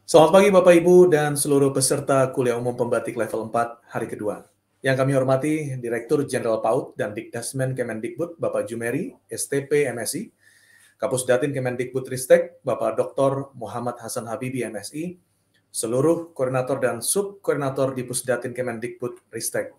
Selamat pagi Bapak Ibu dan seluruh peserta kuliah umum pembatik level 4 hari kedua. Yang kami hormati Direktur Jenderal PAUD dan Dikdasmen Kemendikbud Bapak Jumeri, STP MSI, Kapus Datin Kemendikbudristek Bapak Dr. Muhammad Hasan Habibi MSI, seluruh koordinator dan subkoordinator di Pusdatin Kemendikbudristek.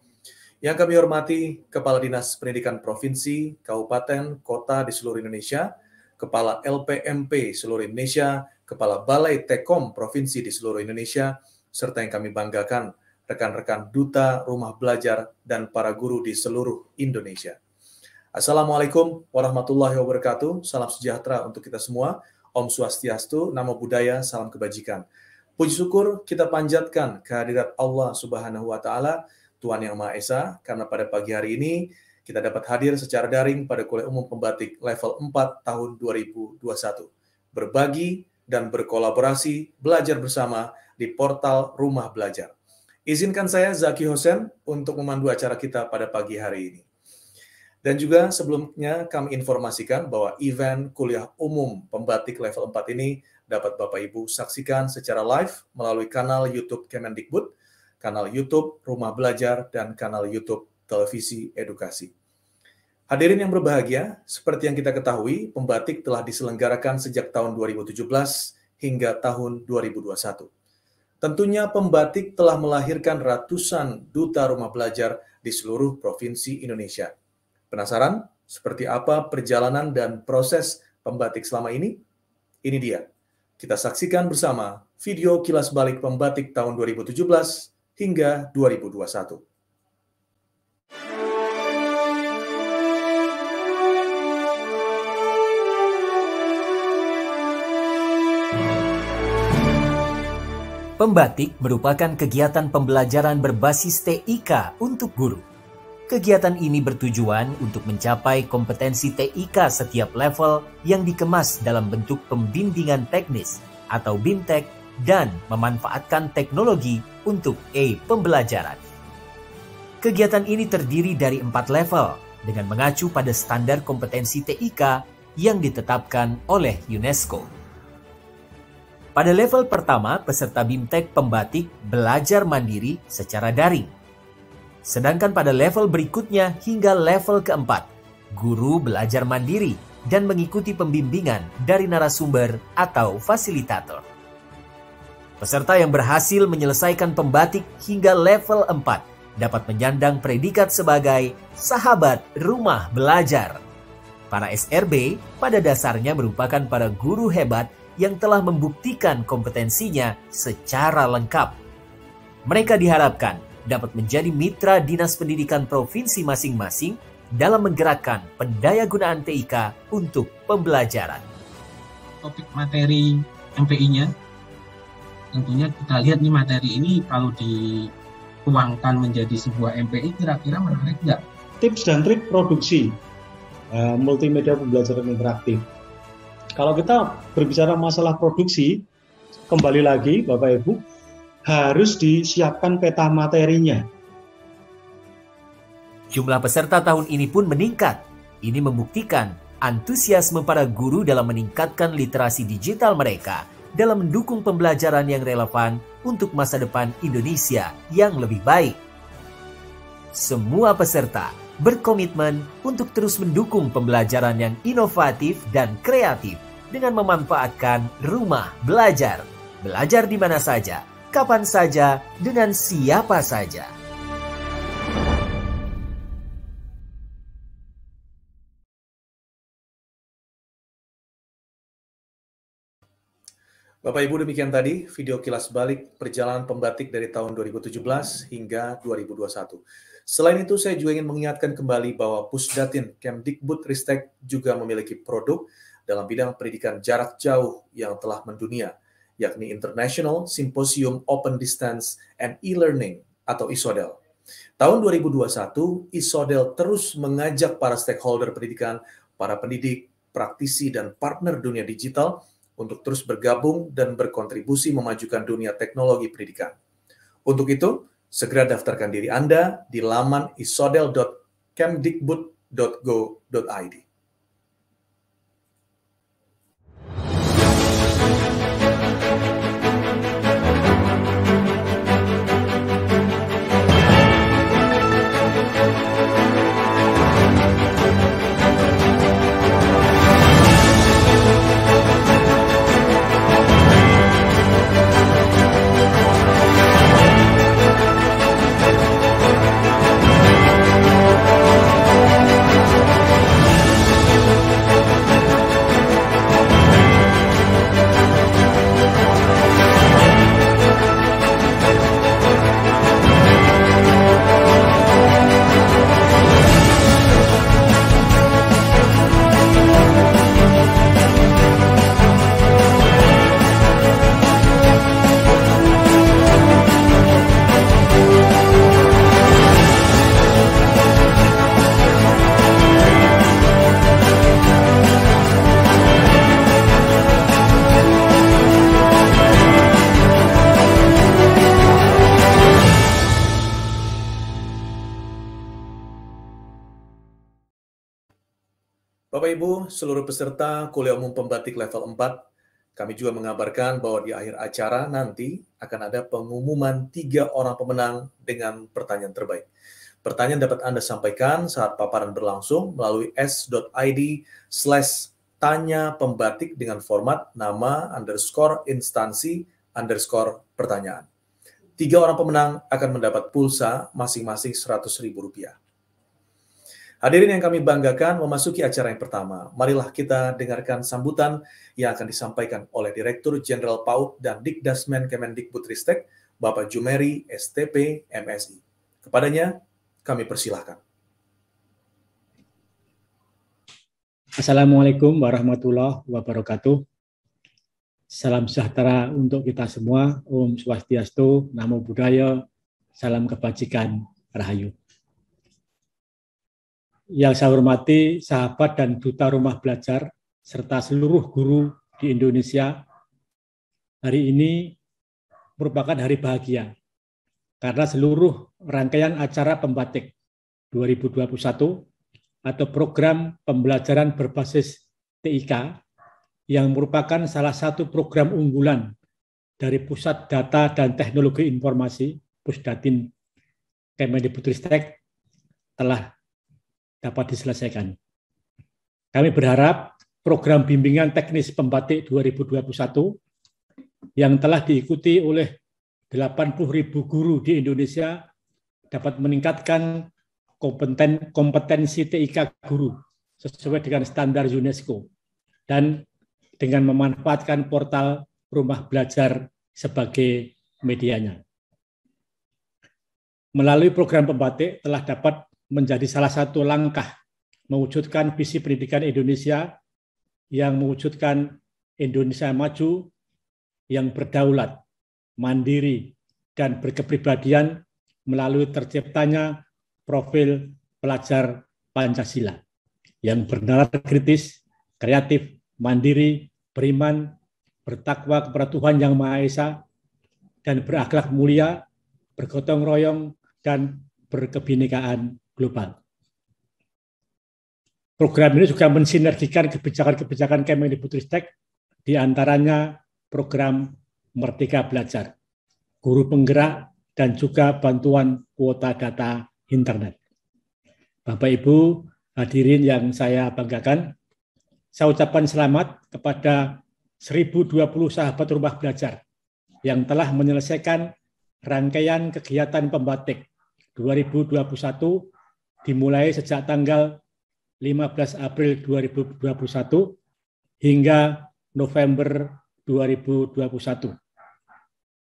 Yang kami hormati Kepala Dinas Pendidikan Provinsi, Kabupaten, Kota di seluruh Indonesia, Kepala LPMP seluruh Indonesia, Kepala Balai Tekom Provinsi di seluruh Indonesia, serta yang kami banggakan, rekan-rekan duta, rumah belajar, dan para guru di seluruh Indonesia. Assalamualaikum warahmatullahi wabarakatuh, salam sejahtera untuk kita semua, Om Swastiastu, Namo Buddhaya, salam kebajikan. Puji syukur kita panjatkan kehadirat Allah Subhanahu wa Ta'ala, Tuhan Yang Maha Esa, karena pada pagi hari ini kita dapat hadir secara daring pada kuliah umum pembatik level 4 tahun 2021. Berbagi dan berkolaborasi, belajar bersama di portal Rumah Belajar. Izinkan saya, Zaki Hosen, untuk memandu acara kita pada pagi hari ini. Dan juga sebelumnya kami informasikan bahwa event kuliah umum pembatik level 4 ini dapat Bapak Ibu saksikan secara live melalui kanal YouTube Kemendikbud, kanal YouTube Rumah Belajar, dan kanal YouTube Televisi Edukasi. Hadirin yang berbahagia, seperti yang kita ketahui, pembatik telah diselenggarakan sejak tahun 2017 hingga tahun 2021. Tentunya pembatik telah melahirkan ratusan duta rumah belajar di seluruh provinsi Indonesia. Penasaran seperti apa perjalanan dan proses pembatik selama ini? Ini dia. Kita saksikan bersama video kilas balik pembatik tahun 2017 hingga 2021. Pembatik merupakan kegiatan pembelajaran berbasis TIK untuk guru. Kegiatan ini bertujuan untuk mencapai kompetensi TIK setiap level yang dikemas dalam bentuk pembimbingan teknis atau BIMTEK dan memanfaatkan teknologi untuk pembelajaran. Kegiatan ini terdiri dari 4 level dengan mengacu pada standar kompetensi TIK yang ditetapkan oleh UNESCO. Pada level pertama, peserta BIMTEK pembatik belajar mandiri secara daring. Sedangkan pada level berikutnya hingga level keempat, guru belajar mandiri dan mengikuti pembimbingan dari narasumber atau fasilitator. Peserta yang berhasil menyelesaikan pembatik hingga level 4 dapat menyandang predikat sebagai sahabat rumah belajar. Para SRB pada dasarnya merupakan para guru hebat yang telah membuktikan kompetensinya secara lengkap. Mereka diharapkan dapat menjadi mitra Dinas Pendidikan Provinsi masing-masing dalam menggerakkan pendayagunaan TIK untuk pembelajaran. Topik materi MPI-nya, tentunya kita lihat nih materi ini kalau dituangkan menjadi sebuah MPI kira-kira menarik nggak? Tips dan trik produksi multimedia pembelajaran interaktif. Kalau kita berbicara masalah produksi, kembali lagi Bapak Ibu, harus disiapkan peta materinya. Jumlah peserta tahun ini pun meningkat. Ini membuktikan antusiasme para guru dalam meningkatkan literasi digital mereka dalam mendukung pembelajaran yang relevan untuk masa depan Indonesia yang lebih baik. Semua peserta berkomitmen untuk terus mendukung pembelajaran yang inovatif dan kreatif dengan memanfaatkan rumah belajar. Belajar di mana saja, kapan saja, dengan siapa saja. Bapak Ibu, demikian tadi video kilas balik perjalanan pembatik dari tahun 2017 hingga 2021. Selain itu, saya juga ingin mengingatkan kembali bahwa Pusdatin Kemdikbudristek juga memiliki produk dalam bidang pendidikan jarak jauh yang telah mendunia, yakni International Symposium Open Distance and E-Learning atau ISODEL. Tahun 2021, ISODEL terus mengajak para stakeholder pendidikan, para pendidik, praktisi, dan partner dunia digital untuk terus bergabung dan berkontribusi memajukan dunia teknologi pendidikan. Untuk itu, segera daftarkan diri Anda di laman isodel.kemdikbud.go.id. Bapak Ibu, seluruh peserta kuliah umum pembatik level 4, kami juga mengabarkan bahwa di akhir acara nanti akan ada pengumuman 3 orang pemenang dengan pertanyaan terbaik. Pertanyaan dapat Anda sampaikan saat paparan berlangsung melalui s.id/tanya pembatik dengan format nama _instansi_pertanyaan. 3 orang pemenang akan mendapat pulsa masing-masing Rp100.000. Hadirin yang kami banggakan, memasuki acara yang pertama. Marilah kita dengarkan sambutan yang akan disampaikan oleh Direktur Jenderal PAUD dan Dikdasmen Kemendikbudristek, Bapak Jumeri, STP, MSI. Kepadanya, kami persilahkan. Assalamualaikum warahmatullahi wabarakatuh. Salam sejahtera untuk kita semua. Om Swastiastu, Namo Buddhaya, salam kebajikan, Rahayu. Yang saya hormati sahabat dan duta rumah belajar, serta seluruh guru di Indonesia, hari ini merupakan hari bahagia, karena seluruh rangkaian acara pembatik 2021 atau program pembelajaran berbasis TIK, yang merupakan salah satu program unggulan dari Pusat Data dan Teknologi Informasi, Pusdatin Kemendikbudristek, telah dapat diselesaikan. Kami berharap program bimbingan teknis pembatik 2021 yang telah diikuti oleh 80.000 guru di Indonesia dapat meningkatkan kompetensi TIK guru sesuai dengan standar UNESCO dan dengan memanfaatkan portal rumah belajar sebagai medianya. Melalui program pembatik telah dapat menjadi salah satu langkah mewujudkan visi pendidikan Indonesia yang mewujudkan Indonesia maju, yang berdaulat, mandiri, dan berkepribadian melalui terciptanya profil pelajar Pancasila yang bernalar kritis, kreatif, mandiri, beriman, bertakwa kepada Tuhan Yang Maha Esa, dan berakhlak mulia, bergotong royong, dan berkebinekaan global. Program ini juga mensinergikan kebijakan-kebijakan Kemendikbudristek, di antaranya program Merdeka Belajar, guru penggerak, dan juga bantuan kuota data internet. Bapak Ibu hadirin yang saya banggakan, saya ucapkan selamat kepada 1020 sahabat rumah belajar yang telah menyelesaikan rangkaian kegiatan pembatik 2021 dimulai sejak tanggal 15 April 2021 hingga November 2021.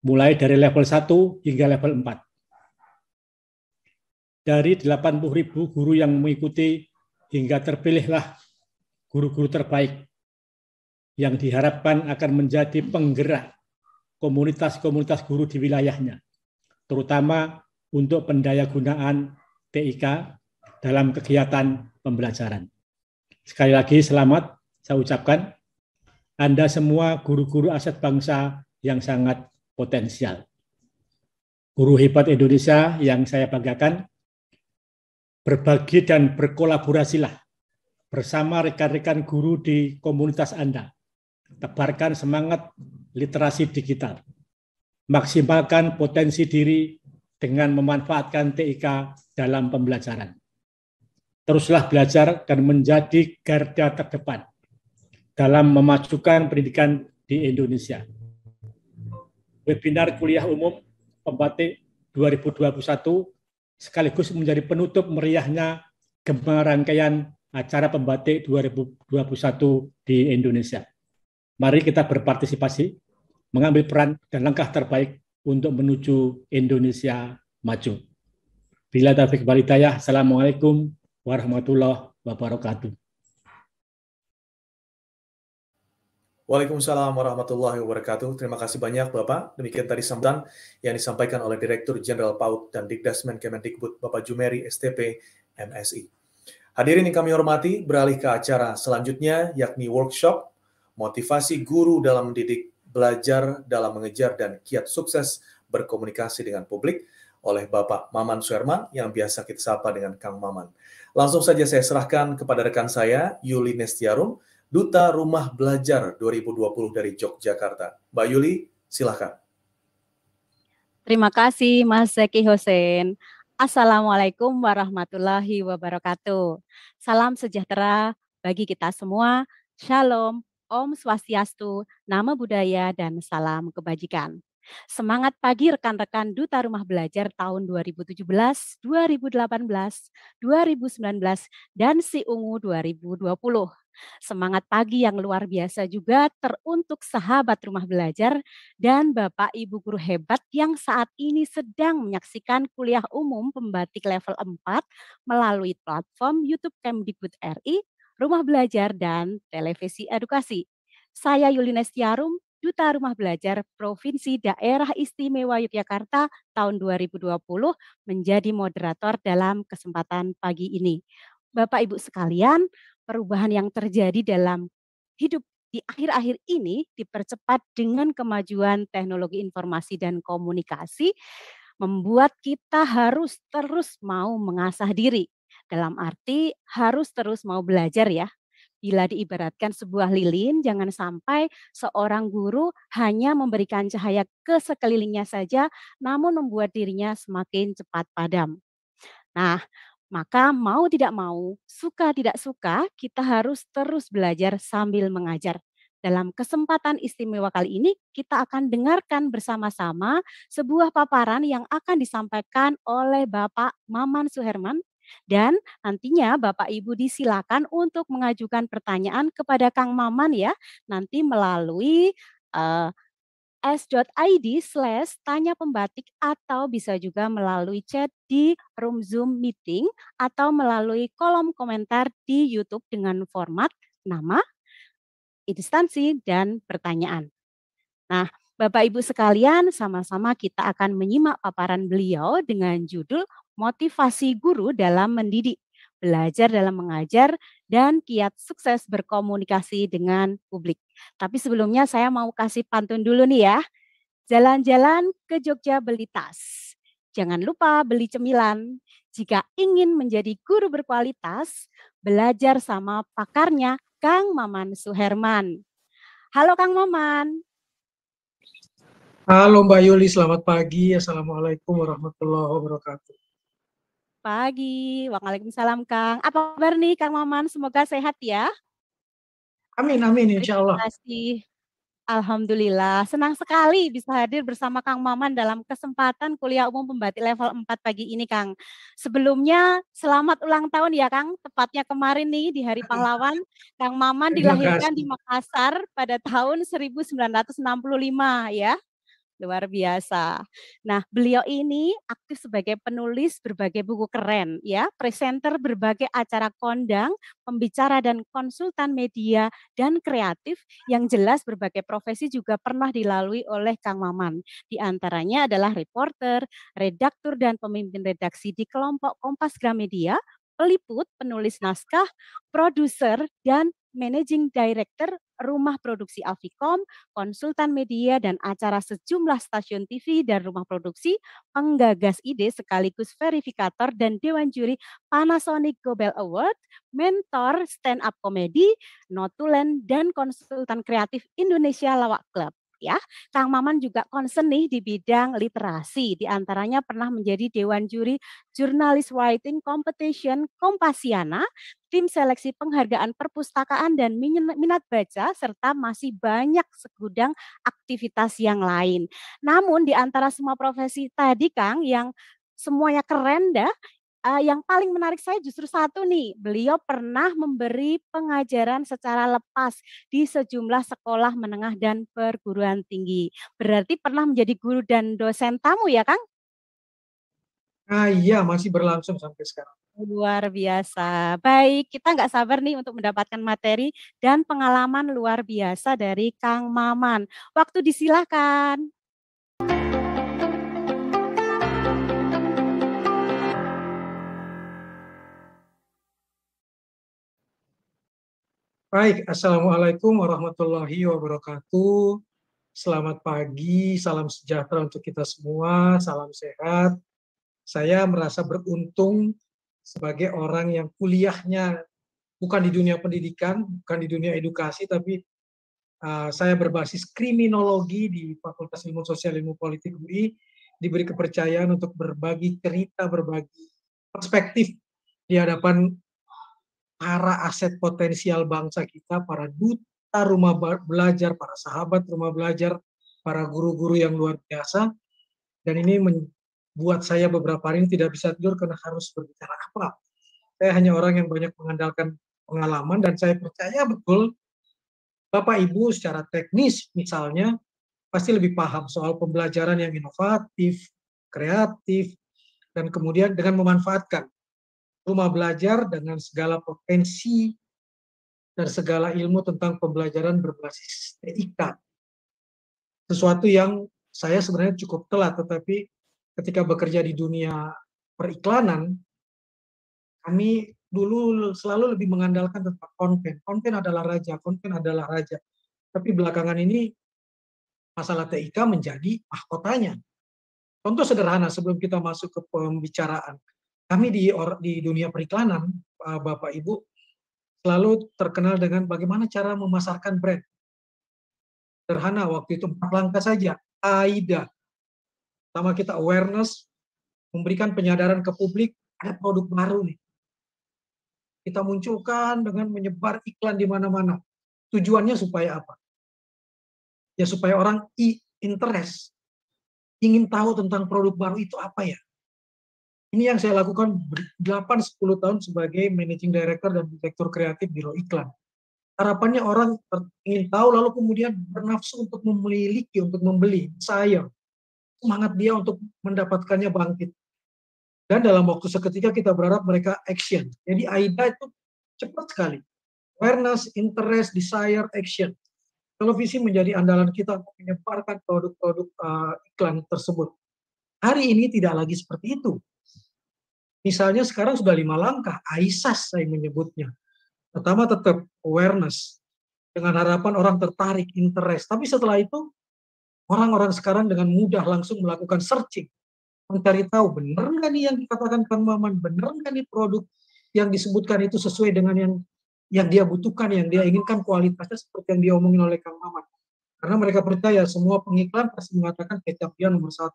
Mulai dari level 1 hingga level 4. Dari 80.000 guru yang mengikuti hingga terpilihlah guru-guru terbaik yang diharapkan akan menjadi penggerak komunitas-komunitas guru di wilayahnya, terutama untuk pendayagunaan TIK dalam kegiatan pembelajaran. Sekali lagi selamat saya ucapkan. Anda semua guru-guru aset bangsa yang sangat potensial. Guru hebat Indonesia yang saya banggakan, berbagi dan berkolaborasilah bersama rekan-rekan guru di komunitas Anda. Tebarkan semangat literasi digital. Maksimalkan potensi diri dengan memanfaatkan TIK dalam pembelajaran. Teruslah belajar dan menjadi garda terdepan dalam memajukan pendidikan di Indonesia. Webinar kuliah umum pembatik 2021 sekaligus menjadi penutup meriahnya gema rangkaian acara pembatik 2021 di Indonesia. Mari kita berpartisipasi, mengambil peran dan langkah terbaik untuk menuju Indonesia maju. Bila taufiq wal hidayah, assalamualaikum warahmatullahi wabarakatuh. Waalaikumsalam warahmatullahi wabarakatuh. Terima kasih banyak Bapak. Demikian tadi sambutan yang disampaikan oleh Direktur Jenderal PAUD dan Dikdasmen Kemendikbud Bapak Jumeri, STP, MSI. Hadirin yang kami hormati, beralih ke acara selanjutnya, yakni workshop motivasi guru dalam mendidik, belajar dalam mengejar, dan kiat sukses berkomunikasi dengan publik oleh Bapak Maman Suherman yang biasa kita sapa dengan Kang Maman. Langsung saja saya serahkan kepada rekan saya, Yuli Nestiarum, Duta Rumah Belajar 2020 dari Yogyakarta. Mbak Yuli, silakan. Terima kasih Mas Zeki Hussein. Assalamualaikum warahmatullahi wabarakatuh. Salam sejahtera bagi kita semua. Shalom, Om Swastiastu, Namo Buddhaya, dan salam kebajikan. Semangat pagi rekan-rekan Duta Rumah Belajar tahun 2017, 2018, 2019, dan Si Ungu 2020. Semangat pagi yang luar biasa juga teruntuk sahabat rumah belajar dan Bapak Ibu guru hebat yang saat ini sedang menyaksikan kuliah umum pembatik level 4 melalui platform YouTube Kemdikbud RI, Rumah Belajar, dan Televisi Edukasi. Saya Yuli Nestiarum, Duta Rumah Belajar Provinsi Daerah Istimewa Yogyakarta tahun 2020 menjadi moderator dalam kesempatan pagi ini. Bapak Ibu sekalian, perubahan yang terjadi dalam hidup di akhir-akhir ini dipercepat dengan kemajuan teknologi informasi dan komunikasi, membuat kita harus terus mau mengasah diri. Dalam arti harus terus mau belajar ya. Bila diibaratkan sebuah lilin, jangan sampai seorang guru hanya memberikan cahaya ke sekelilingnya saja, namun membuat dirinya semakin cepat padam. Nah, maka mau tidak mau, suka tidak suka, kita harus terus belajar sambil mengajar. Dalam kesempatan istimewa kali ini, kita akan dengarkan bersama-sama sebuah paparan yang akan disampaikan oleh Bapak Maman Suherman. Dan nantinya Bapak Ibu disilakan untuk mengajukan pertanyaan kepada Kang Maman ya, nanti melalui s.id/tanya pembatik atau bisa juga melalui chat di room Zoom meeting atau melalui kolom komentar di YouTube dengan format nama, instansi, dan pertanyaan. Nah, Bapak Ibu sekalian, sama-sama kita akan menyimak paparan beliau dengan judul Motivasi Guru dalam Mendidik, Belajar dalam Mengajar, dan Kiat Sukses Berkomunikasi dengan Publik. Tapi sebelumnya saya mau kasih pantun dulu nih ya. Jalan-jalan ke Jogja beli tas. Jangan lupa beli cemilan. Jika ingin menjadi guru berkualitas, belajar sama pakarnya Kang Maman Suherman. Halo Kang Maman. Halo Mbak Yuli, selamat pagi. Assalamualaikum warahmatullahi wabarakatuh. Pagi, waalaikumsalam Kang. Apa kabar nih Kang Maman? Semoga sehat ya. Amin, amin, insya Allah. Terima kasih. Alhamdulillah, senang sekali bisa hadir bersama Kang Maman dalam kesempatan kuliah umum pembatik level 4 pagi ini Kang. Sebelumnya selamat ulang tahun ya Kang, tepatnya kemarin nih di Hari Pahlawan, Kang Maman dilahirkan di Makassar pada tahun 1965 ya. Luar biasa. Nah, beliau ini aktif sebagai penulis berbagai buku keren ya, presenter berbagai acara kondang, pembicara dan konsultan media dan kreatif yang jelas berbagai profesi juga pernah dilalui oleh Kang Maman. Di antaranya adalah reporter, redaktur dan pemimpin redaksi di kelompok Kompas Gramedia, peliput, penulis naskah, produser dan Managing Director Rumah Produksi Aficom, konsultan media dan acara sejumlah stasiun TV dan rumah produksi, penggagas ide sekaligus verifikator dan dewan juri Panasonic Gobel Award, mentor stand up komedi, notulen dan konsultan kreatif Indonesia Lawak Club. Ya, Kang Maman juga concern nih di bidang literasi, diantaranya pernah menjadi dewan juri Journalist Writing Competition Kompasiana, tim seleksi penghargaan perpustakaan dan minat baca, serta masih banyak segudang aktivitas yang lain. Namun di antara semua profesi tadi Kang, yang semuanya keren dah, yang paling menarik saya justru satu nih, beliau pernah memberi pengajaran secara lepas di sejumlah sekolah menengah dan perguruan tinggi. Berarti pernah menjadi guru dan dosen tamu ya Kang? Iya, masih berlangsung sampai sekarang. Luar biasa. Baik, kita nggak sabar nih untuk mendapatkan materi dan pengalaman luar biasa dari Kang Maman. Waktu disilahkan. Baik, Assalamualaikum warahmatullahi wabarakatuh. Selamat pagi, salam sejahtera untuk kita semua, salam sehat. Saya merasa beruntung sebagai orang yang kuliahnya bukan di dunia pendidikan, bukan di dunia edukasi, tapi saya berbasis kriminologi di Fakultas Ilmu Sosial Ilmu Politik UI, diberi kepercayaan untuk berbagi cerita, berbagi perspektif di hadapan para aset potensial bangsa kita, para duta rumah belajar, para sahabat rumah belajar, para guru-guru yang luar biasa. Dan ini membuat saya beberapa hari ini tidak bisa tidur karena harus berbicara apa. Saya hanya orang yang banyak mengandalkan pengalaman, dan saya percaya betul Bapak Ibu secara teknis misalnya pasti lebih paham soal pembelajaran yang inovatif, kreatif, dan kemudian dengan memanfaatkan rumah belajar dengan segala potensi dan segala ilmu tentang pembelajaran berbasis TIK. Sesuatu yang saya sebenarnya cukup telat, tetapi ketika bekerja di dunia periklanan, kami dulu selalu lebih mengandalkan tentang konten. Konten adalah raja, konten adalah raja. Tapi belakangan ini masalah TIK menjadi mahkotanya. Contoh sederhana sebelum kita masuk ke pembicaraan. Kami di dunia periklanan, Bapak Ibu, selalu terkenal dengan bagaimana cara memasarkan brand. Sederhana, waktu itu 4 langkah saja. AIDA. Pertama kita awareness, memberikan penyadaran ke publik, ada produk baru nih. Kita munculkan dengan menyebar iklan di mana-mana. Tujuannya supaya apa? Ya supaya orang interest, ingin tahu tentang produk baru itu apa ya. Ini yang saya lakukan 8-10 tahun sebagai managing director dan direktur kreatif biro iklan. Harapannya orang ingin tahu lalu kemudian bernafsu untuk memiliki, untuk membeli. Saya semangat dia untuk mendapatkannya bangkit. Dan dalam waktu seketika kita berharap mereka action. Jadi AIDA itu cepat sekali. Awareness, interest, desire, action. Televisi menjadi andalan kita untuk menyebarkan produk-produk iklan tersebut. Hari ini tidak lagi seperti itu. Misalnya sekarang sudah 5 langkah, AISAS saya menyebutnya. Pertama tetap awareness, dengan harapan orang tertarik, interest. Tapi setelah itu, orang-orang sekarang dengan mudah langsung melakukan searching. Mencari tahu, benar nggak nih yang dikatakan Kang Maman, benar nggak nih produk yang disebutkan itu sesuai dengan yang dia butuhkan, yang dia inginkan kualitasnya seperti yang diomongin oleh Kang Maman. Karena mereka percaya semua pengiklan pasti mengatakan kecap dia nomor 1.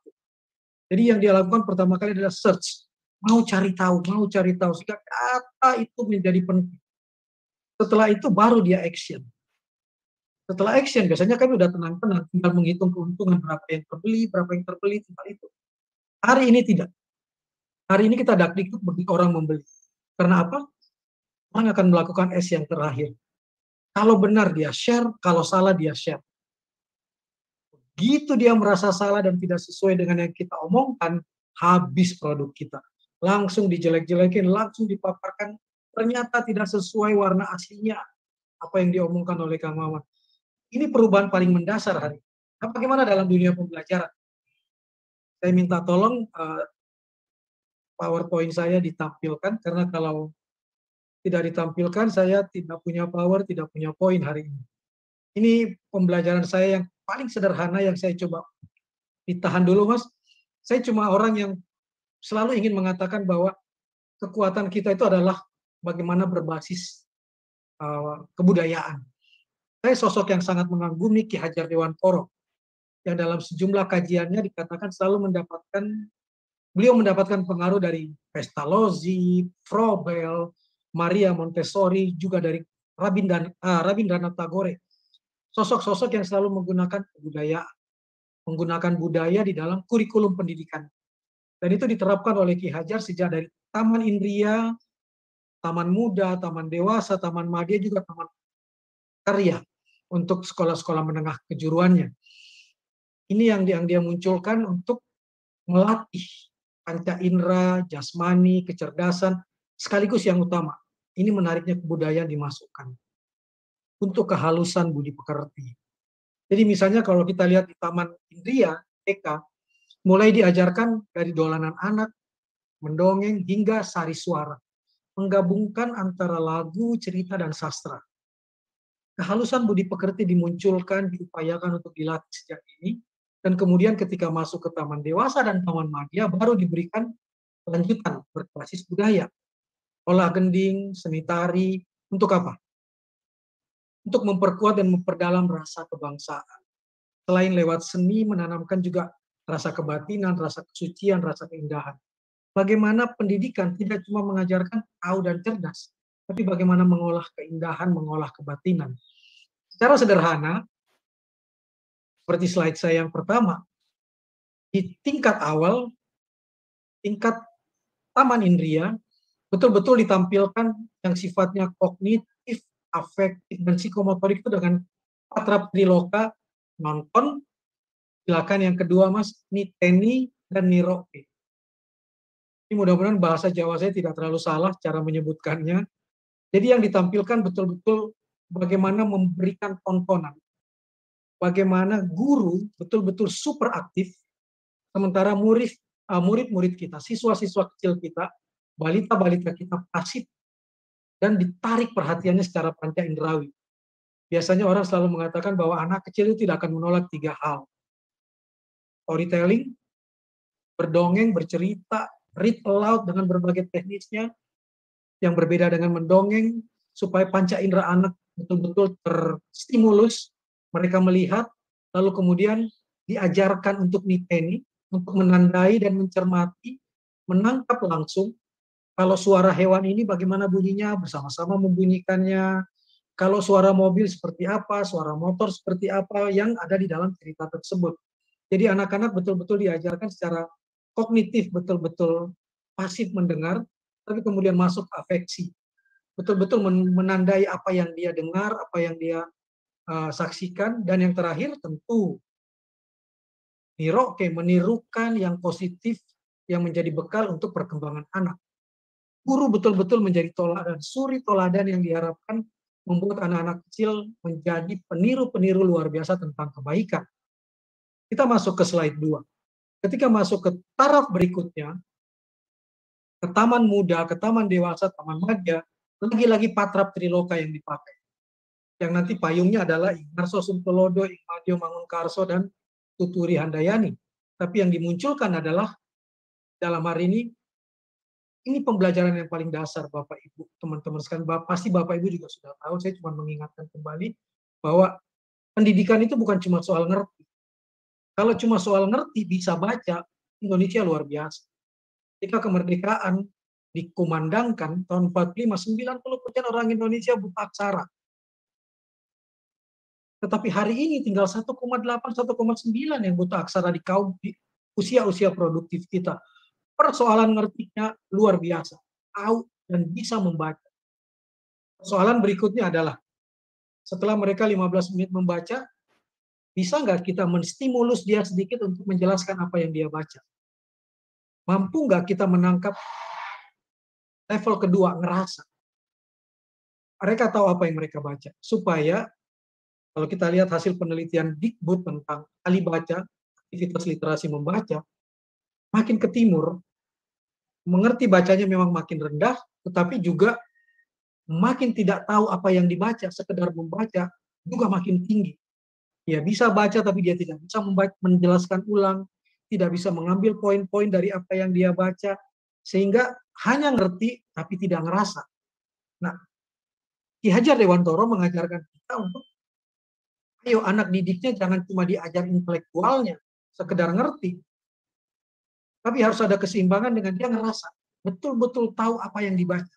Jadi yang dia lakukan pertama kali adalah search, mau cari tahu, sehingga data itu menjadi penting. Setelah itu baru dia action. Setelah action, biasanya kami udah tenang-tenang, tinggal menghitung keuntungan berapa yang terbeli, tempat itu. Hari ini tidak. Hari ini kita dakdikduk bagi orang membeli. Karena apa? Orang akan melakukan S yang terakhir. Kalau benar dia share, kalau salah dia share. Begitu dia merasa salah dan tidak sesuai dengan yang kita omongkan, habis produk kita. Langsung dijelek-jelekin, langsung dipaparkan, ternyata tidak sesuai warna aslinya apa yang diomongkan oleh Kang Maman. Ini perubahan paling mendasar hari ini. Nah, bagaimana dalam dunia pembelajaran? Saya minta tolong PowerPoint saya ditampilkan, karena kalau tidak ditampilkan saya tidak punya power, tidak punya poin hari ini. Ini pembelajaran saya yang paling sederhana yang saya coba. Ditahan dulu Mas. Saya cuma orang yang selalu ingin mengatakan bahwa kekuatan kita itu adalah bagaimana berbasis kebudayaan. Saya sosok yang sangat mengagumi Ki Hajar Dewantoro, yang dalam sejumlah kajiannya dikatakan selalu beliau mendapatkan pengaruh dari Pestalozzi, Froebel, Maria Montessori, juga dari Rabindranath Tagore. Sosok-sosok yang selalu menggunakan budaya di dalam kurikulum pendidikan. Dan itu diterapkan oleh Ki Hajar sejak dari Taman Indria, Taman Muda, Taman Dewasa, Taman Madya, juga Taman Karya untuk sekolah-sekolah menengah kejuruannya. Ini yang dia munculkan untuk melatih panca indera, jasmani, kecerdasan, sekaligus yang utama. Ini menariknya kebudayaan dimasukkan untuk kehalusan budi pekerti. Jadi misalnya kalau kita lihat di Taman Indria, TK, mulai diajarkan dari dolanan anak, mendongeng, hingga sari suara. Menggabungkan antara lagu, cerita, dan sastra. Kehalusan budi pekerti dimunculkan, diupayakan untuk dilatih sejak ini, dan kemudian ketika masuk ke taman dewasa dan taman madya baru diberikan lanjutan berbasis budaya. Olah gending, seni tari, untuk apa? Untuk memperkuat dan memperdalam rasa kebangsaan. Selain lewat seni, menanamkan juga rasa kebatinan, rasa kesucian, rasa keindahan. Bagaimana pendidikan tidak cuma mengajarkan tahu dan cerdas, tapi bagaimana mengolah keindahan, mengolah kebatinan. Secara sederhana, seperti slide saya yang pertama, di tingkat awal, tingkat taman indria, betul-betul ditampilkan yang sifatnya kognitif, afektif, dan psikomotorik itu dengan patra triloka, nonton, silakan yang kedua Mas, niteni, dan niroke. Ini mudah-mudahan bahasa Jawa saya tidak terlalu salah cara menyebutkannya. Jadi yang ditampilkan betul-betul bagaimana memberikan tontonan, bagaimana guru betul-betul super aktif, sementara murid-murid kita, siswa-siswa kecil kita, balita-balita kita pasif dan ditarik perhatiannya secara panca inderawi. Biasanya orang selalu mengatakan bahwa anak kecil itu tidak akan menolak 3 hal. Storytelling, berdongeng, bercerita, read aloud dengan berbagai teknisnya, yang berbeda dengan mendongeng, supaya panca indera anak betul-betul terstimulus, mereka melihat, lalu kemudian diajarkan untuk niteni, untuk menandai dan mencermati, menangkap langsung, kalau suara hewan ini bagaimana bunyinya, bersama-sama membunyikannya, kalau suara mobil seperti apa, suara motor seperti apa, yang ada di dalam cerita tersebut. Jadi anak-anak betul-betul diajarkan secara kognitif, betul-betul pasif mendengar, tapi kemudian masuk afeksi. Betul-betul menandai apa yang dia dengar, apa yang dia saksikan, dan yang terakhir tentu niroke, menirukan yang positif yang menjadi bekal untuk perkembangan anak. Guru betul-betul menjadi toladan, suri toladan yang diharapkan membuat anak-anak kecil menjadi peniru-peniru luar biasa tentang kebaikan. Kita masuk ke slide 2. Ketika masuk ke taraf berikutnya, ke taman muda, ke taman dewasa, taman madya, lagi-lagi patra triloka yang dipakai. Yang nanti payungnya adalah Ingarso Sumpolodo, Ingmadio Mangunkarso, dan Tuturi Handayani. Tapi yang dimunculkan adalah dalam hari ini pembelajaran yang paling dasar Bapak Ibu, teman-teman sekalian. Pasti Bapak Ibu juga sudah tahu, saya cuma mengingatkan kembali bahwa pendidikan itu bukan cuma soal ngerti. Kalau cuma soal ngerti, bisa baca, Indonesia luar biasa. Ketika kemerdekaan dikumandangkan tahun 45, 90% orang Indonesia buta aksara. Tetapi hari ini tinggal 1,8, 1,9 yang buta aksara di kaum di usia-usia produktif kita. Persoalan ngertinya luar biasa, tahu dan bisa membaca. Persoalan berikutnya adalah, setelah mereka 15 menit membaca, bisa nggak kita menstimulus dia sedikit untuk menjelaskan apa yang dia baca? Mampu nggak kita menangkap level kedua, ngerasa? Mereka tahu apa yang mereka baca. Supaya, kalau kita lihat hasil penelitian Dikbud tentang ahli baca, aktivitas literasi membaca, makin ke timur, mengerti bacanya memang makin rendah, tetapi juga makin tidak tahu apa yang dibaca, sekedar membaca, juga makin tinggi. Dia bisa baca tapi dia tidak bisa menjelaskan ulang, tidak bisa mengambil poin-poin dari apa yang dia baca, sehingga hanya ngerti tapi tidak ngerasa. Nah, Ki Hajar Dewantoro mengajarkan kita untuk, ayo anak didiknya jangan cuma diajar intelektualnya, sekedar ngerti, tapi harus ada keseimbangan dengan dia ngerasa, betul-betul tahu apa yang dibaca.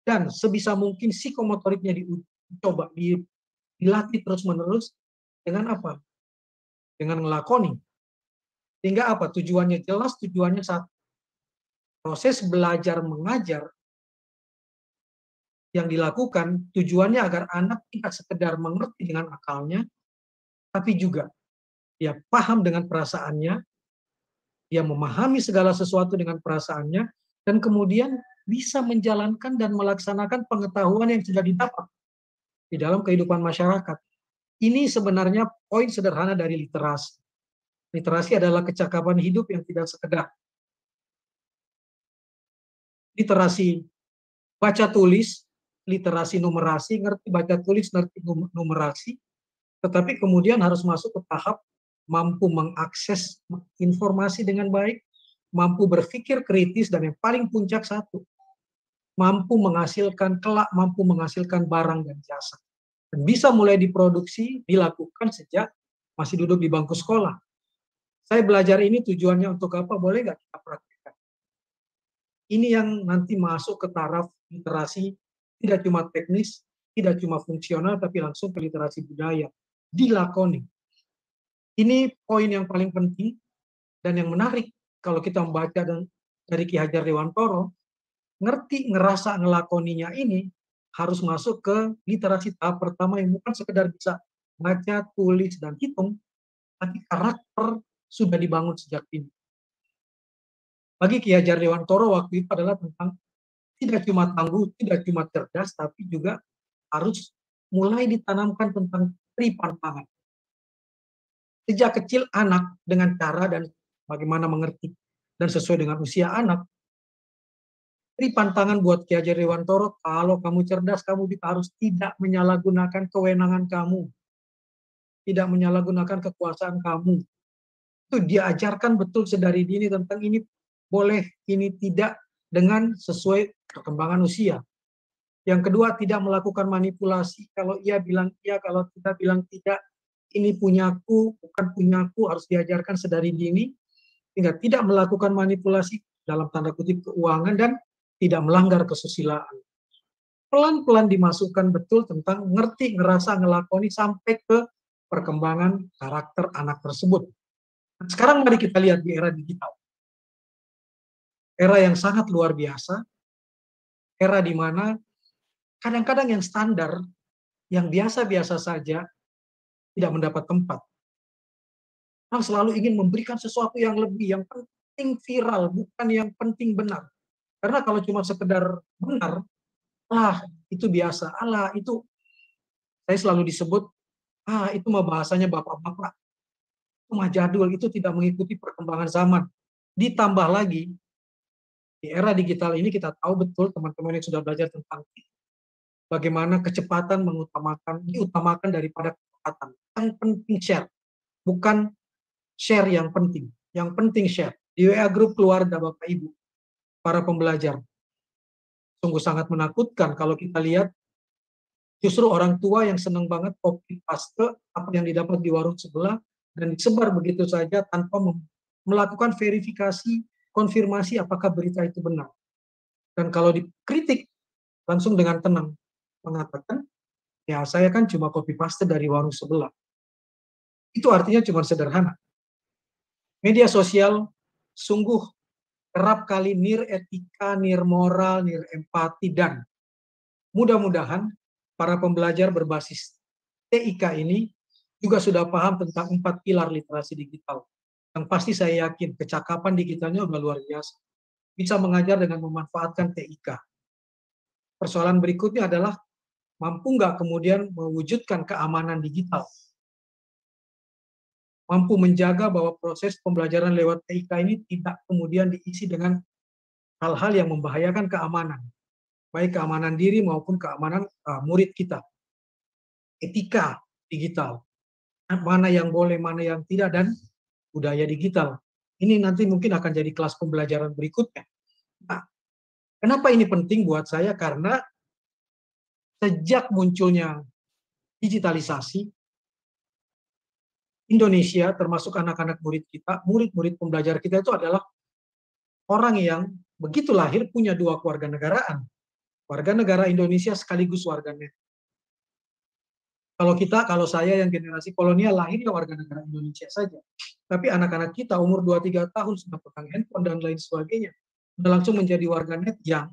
Dan sebisa mungkin psikomotoriknya dicoba, dilatih terus-menerus. Dengan apa? Dengan ngelakoni. Sehingga apa? Tujuannya jelas, tujuannya satu. Proses belajar mengajar yang dilakukan, tujuannya agar anak tidak sekedar mengerti dengan akalnya, tapi juga dia paham dengan perasaannya, dia memahami segala sesuatu dengan perasaannya, dan kemudian bisa menjalankan dan melaksanakan pengetahuan yang sudah didapat di dalam kehidupan masyarakat. Ini sebenarnya poin sederhana dari literasi. Literasi adalah kecakapan hidup yang tidak sekedar literasi baca tulis, literasi numerasi, ngerti baca tulis, ngerti numerasi, tetapi kemudian harus masuk ke tahap mampu mengakses informasi dengan baik, mampu berpikir kritis, dan yang paling puncak satu, mampu menghasilkan kelak, mampu menghasilkan barang dan jasa. Dan bisa mulai diproduksi, dilakukan sejak masih duduk di bangku sekolah. Saya belajar ini tujuannya untuk apa? Boleh nggak kita praktikkan? Ini yang nanti masuk ke taraf literasi, tidak cuma teknis, tidak cuma fungsional, tapi langsung ke literasi budaya. Dilakoni. Ini poin yang paling penting dan yang menarik kalau kita membaca dari Ki Hajar Dewantoro, ngerti, ngerasa, ngelakoninya ini harus masuk ke literasi tahap pertama yang bukan sekedar bisa baca, tulis, dan hitung, tapi karakter sudah dibangun sejak ini. Bagi Ki Hajar Dewantoro waktu itu adalah tentang tidak cuma tangguh, tidak cuma cerdas, tapi juga harus mulai ditanamkan tentang tripantangan. Sejak kecil anak dengan cara dan bagaimana mengerti dan sesuai dengan usia anak. Tripantangan buat Ki Hajar Dewantoro, kalau kamu cerdas, kamu harus tidak menyalahgunakan kewenangan kamu. Tidak menyalahgunakan kekuasaan kamu. Itu diajarkan betul sedari dini tentang ini boleh, ini tidak, dengan sesuai perkembangan usia. Yang kedua, tidak melakukan manipulasi. Kalau ia bilang iya, kalau kita bilang tidak, ini punyaku, bukan punyaku, harus diajarkan sedari dini. Sehingga tidak melakukan manipulasi dalam tanda kutip keuangan dan tidak melanggar kesusilaan. Pelan-pelan dimasukkan betul tentang ngerti, ngerasa, ngelakoni sampai ke perkembangan karakter anak tersebut. Nah, sekarang mari kita lihat di era digital. Era yang sangat luar biasa, era di mana kadang-kadang yang standar, yang biasa-biasa saja, tidak mendapat tempat. Orang selalu ingin memberikan sesuatu yang lebih, yang penting viral, bukan yang penting benar. Karena kalau cuma sekedar benar, itu biasa. Itu saya selalu disebut, itu mah bahasanya bapak-bapak. Itu mah jadul, itu tidak mengikuti perkembangan zaman. Ditambah lagi, di era digital ini kita tahu betul teman-teman yang sudah belajar tentang bagaimana kecepatan diutamakan daripada kecepatan. Yang penting share, bukan share yang penting. Yang penting share. Di WA grup keluarga Bapak Ibu, para pembelajar, sungguh sangat menakutkan kalau kita lihat justru orang tua yang senang banget copy paste apa yang didapat di warung sebelah dan disebar begitu saja tanpa melakukan verifikasi, konfirmasi apakah berita itu benar. Dan kalau dikritik langsung dengan tenang mengatakan, ya saya kan cuma copy paste dari warung sebelah. Itu artinya cuma sederhana. Media sosial sungguh kerap kali nir-etika, nir-moral, nir-empati, dan mudah-mudahan para pembelajar berbasis TIK ini juga sudah paham tentang 4 pilar literasi digital. Yang pasti saya yakin kecakapan digitalnya udah luar biasa. Bisa mengajar dengan memanfaatkan TIK. Persoalan berikutnya adalah mampu nggak kemudian mewujudkan keamanan digital. Mampu menjaga bahwa proses pembelajaran lewat TIK ini tidak kemudian diisi dengan hal-hal yang membahayakan keamanan. Baik keamanan diri maupun keamanan murid kita. Etika digital. Mana yang boleh, mana yang tidak, dan budaya digital. Ini nanti mungkin akan jadi kelas pembelajaran berikutnya. Nah, kenapa ini penting buat saya? Karena sejak munculnya digitalisasi, Indonesia, termasuk anak-anak murid kita, murid-murid pembelajar kita itu adalah orang yang begitu lahir punya 2 kewarganegaraan. Warga negara Indonesia sekaligus warganet. Kalau saya yang generasi kolonial lahirnya warga negara Indonesia saja. Tapi anak-anak kita umur 2-3 tahun sudah pegang handphone dan lain sebagainya. Sudah langsung menjadi warganet yang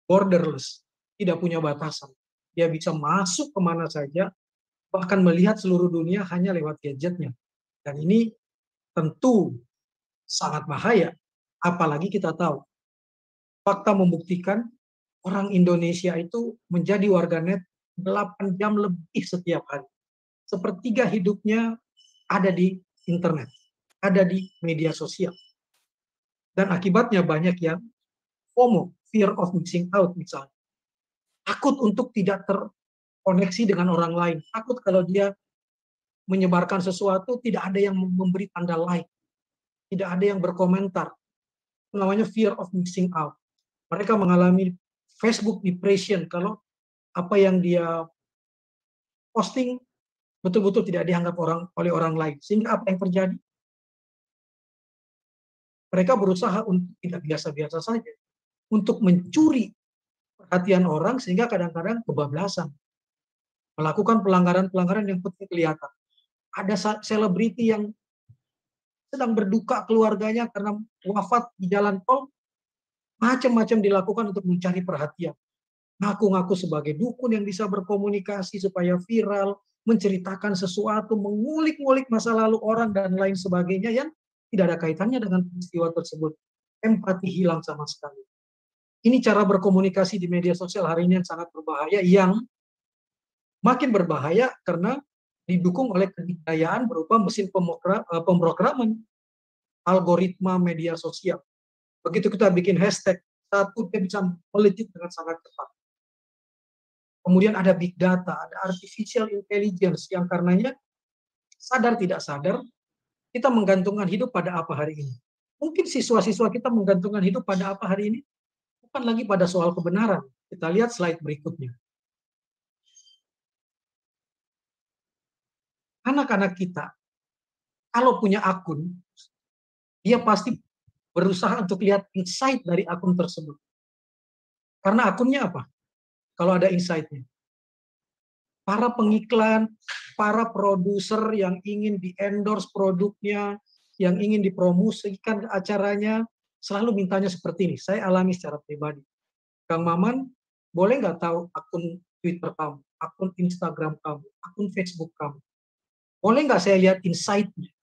borderless, tidak punya batasan. Dia bisa masuk kemana saja, bahkan melihat seluruh dunia hanya lewat gadgetnya. Dan ini tentu sangat bahaya. Apalagi kita tahu, fakta membuktikan orang Indonesia itu menjadi warganet 8 jam lebih setiap hari. Sepertiga hidupnya ada di internet, ada di media sosial. Dan akibatnya banyak yang FOMO, fear of missing out misalnya. Takut untuk tidak terkoneksi dengan orang lain. Takut kalau dia menyebarkan sesuatu, tidak ada yang memberi tanda like. Tidak ada yang berkomentar. namanya fear of missing out. Mereka mengalami Facebook depression kalau apa yang dia posting betul-betul tidak dianggap oleh orang lain. Sehingga apa yang terjadi? Mereka berusaha untuk tidak biasa-biasa saja, untuk mencuri perhatian orang sehingga kadang-kadang kebablasan. Melakukan pelanggaran-pelanggaran yang penting kelihatan. Ada selebriti yang sedang berduka keluarganya karena wafat di jalan tol, macam-macam dilakukan untuk mencari perhatian. Ngaku-ngaku sebagai dukun yang bisa berkomunikasi supaya viral, menceritakan sesuatu, mengulik-ngulik masa lalu orang dan lain sebagainya yang tidak ada kaitannya dengan peristiwa tersebut. Empati hilang sama sekali. Ini cara berkomunikasi di media sosial hari ini yang sangat berbahaya, yang makin berbahaya karena didukung oleh kedikdayaan berupa mesin pemrograman, algoritma media sosial. Begitu kita bikin hashtag, satu dia bisa melejit dengan sangat cepat. Kemudian ada big data, ada artificial intelligence yang karenanya sadar tidak sadar kita menggantungkan hidup pada apa hari ini. Mungkin siswa-siswa kita menggantungkan hidup pada apa hari ini, bukan lagi pada soal kebenaran. Kita lihat slide berikutnya. Anak-anak kita, kalau punya akun, dia pasti berusaha untuk lihat insight dari akun tersebut. Karena akunnya apa? Kalau ada insight-nya. Para pengiklan, para produser yang ingin di-endorse produknya, yang ingin dipromosikan acaranya, selalu mintanya seperti ini. Saya alami secara pribadi. Kang Maman, boleh nggak tahu akun Twitter kamu, akun Instagram kamu, akun Facebook kamu? Boleh nggak saya lihat insight-nya?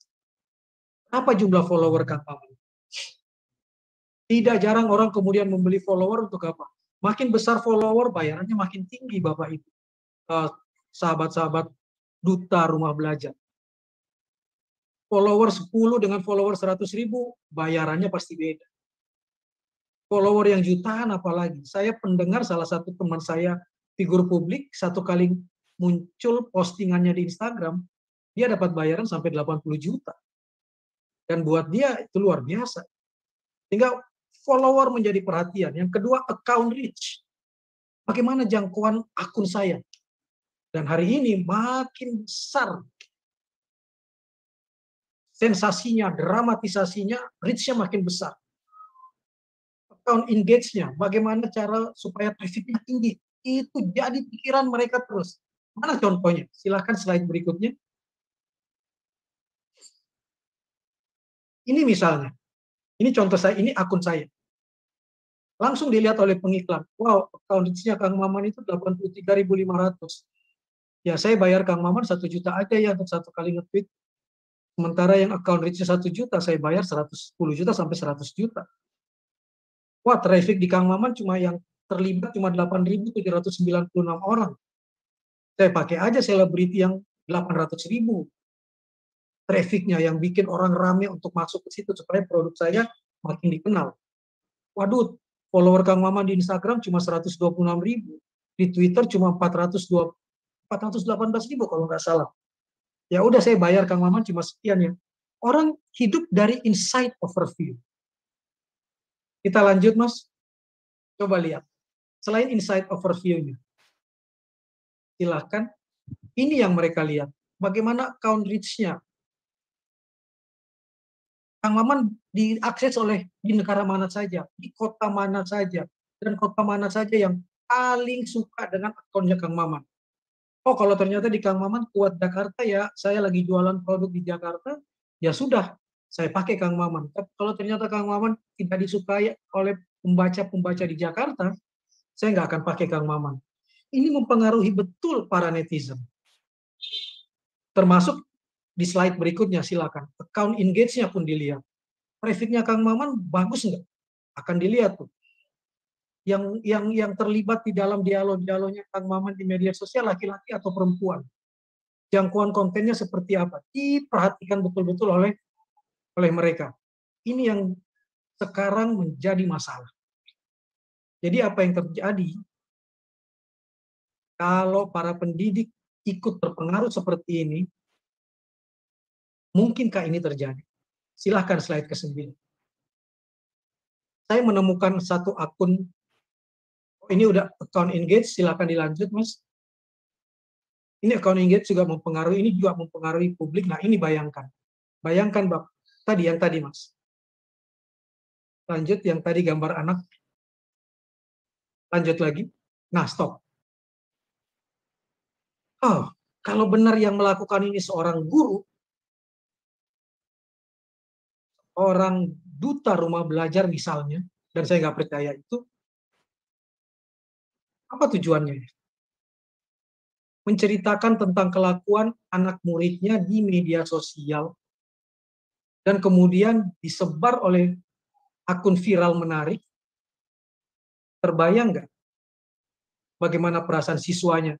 Apa jumlah follower Kang Maman? Tidak jarang orang kemudian membeli follower untuk apa? Makin besar follower, bayarannya makin tinggi Bapak Ibu. Sahabat-sahabat duta rumah belajar. Follower 10 dengan follower 100.000, bayarannya pasti beda. Follower yang jutaan apalagi. Saya pendengar salah satu teman saya, figur publik, satu kali muncul postingannya di Instagram, dia dapat bayaran sampai 80 juta. Dan buat dia itu luar biasa. Sehingga follower menjadi perhatian. Yang kedua, account reach. Bagaimana jangkauan akun saya? Dan hari ini makin besar sensasinya, dramatisasinya, reach-nya makin besar. Account engage-nya, bagaimana cara supaya traffic-nya tinggi. Itu jadi pikiran mereka terus. Mana contohnya? Silahkan slide berikutnya. Ini misalnya. Ini contoh saya, ini akun saya. Langsung dilihat oleh pengiklan. Wow, account reach-nya Kang Maman itu 83.500. Ya, saya bayar Kang Maman 1 juta aja ya untuk satu kali nge-tweet. Sementara yang account reach-nya 1 juta, saya bayar 110 juta sampai 100 juta. Wah, traffic di Kang Maman cuma yang terlibat cuma 8.796 orang. Saya pakai aja selebriti yang 800.000. Trafficnya yang bikin orang rame untuk masuk ke situ supaya produk saya makin dikenal. Waduh, follower Kang Maman di Instagram cuma 126.000, di Twitter cuma 418.000 kalau nggak salah. Ya udah saya bayar Kang Maman cuma sekian ya. Orang hidup dari insight overview. Kita lanjut Mas. Coba lihat. Selain insight overview-nya. Silahkan. Ini yang mereka lihat. Bagaimana account reach-nya. Kang Maman diakses oleh di negara mana saja, di kota mana saja, dan kota mana saja yang paling suka dengan akunnya Kang Maman. Oh, kalau ternyata di Kang Maman kuat Jakarta ya, saya lagi jualan produk di Jakarta, ya sudah, saya pakai Kang Maman. Tapi kalau ternyata Kang Maman tidak disukai oleh pembaca-pembaca di Jakarta, saya nggak akan pakai Kang Maman. Ini mempengaruhi betul para netizen. Termasuk di slide berikutnya, silakan. Account engage-nya pun dilihat. Traffic-nya Kang Maman bagus nggak? Akan dilihat tuh. Yang terlibat di dalam dialog-dialognya Kang Maman di media sosial laki-laki atau perempuan. Jangkauan kontennya seperti apa? Diperhatikan betul-betul oleh mereka. Ini yang sekarang menjadi masalah. Jadi apa yang terjadi? Kalau para pendidik ikut terpengaruh seperti ini, mungkinkah ini terjadi? Silahkan slide ke-9. saya menemukan satu akun, ini udah account engage, silakan dilanjut Mas. Ini account engage juga mempengaruhi, ini juga mempengaruhi publik. Nah ini bayangkan Bapak, yang tadi Mas. Lanjut, yang tadi gambar anak. Lanjut lagi. Nah stop. Oh, kalau benar yang melakukan ini seorang guru, orang duta rumah belajar misalnya, dan saya nggak percaya itu, apa tujuannya? Menceritakan tentang kelakuan anak muridnya di media sosial, dan kemudian disebar oleh akun viral menarik. Terbayang nggak bagaimana perasaan siswanya?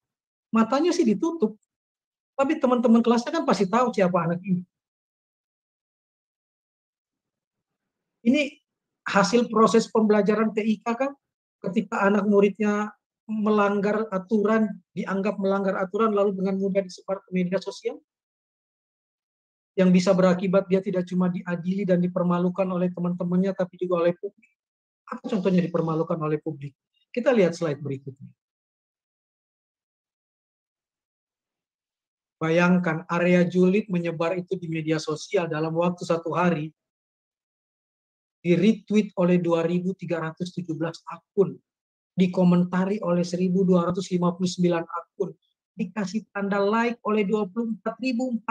Matanya sih ditutup, tapi teman-teman kelasnya kan pasti tahu siapa anak ini. Ini hasil proses pembelajaran TIK kan, ketika anak muridnya melanggar aturan, dianggap melanggar aturan, lalu dengan mudah disebar ke media sosial, yang bisa berakibat dia tidak cuma diadili dan dipermalukan oleh teman-temannya, tapi juga oleh publik. Apa contohnya dipermalukan oleh publik? Kita lihat slide berikutnya. Bayangkan area julid menyebar itu di media sosial dalam waktu 1 hari, di-retweet oleh 2.317 akun, dikomentari oleh 1.259 akun, dikasih tanda like oleh 24.400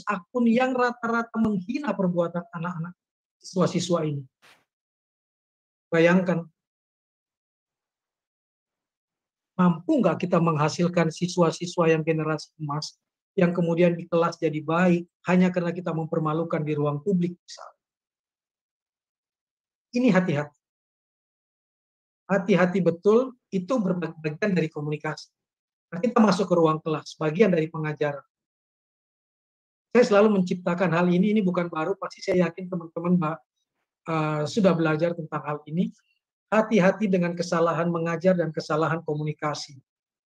akun yang rata-rata menghina perbuatan anak-anak siswa-siswa ini. Bayangkan, mampu nggak kita menghasilkan siswa-siswa yang generasi emas, yang kemudian di kelas jadi baik, hanya karena kita mempermalukan di ruang publik misalnya. Ini hati-hati. Hati-hati betul, itu bagian dari komunikasi. Nah, kita masuk ke ruang kelas, bagian dari pengajaran. Saya selalu menciptakan hal ini bukan baru, pasti saya yakin teman-teman sudah belajar tentang hal ini. Hati-hati dengan kesalahan mengajar dan kesalahan komunikasi.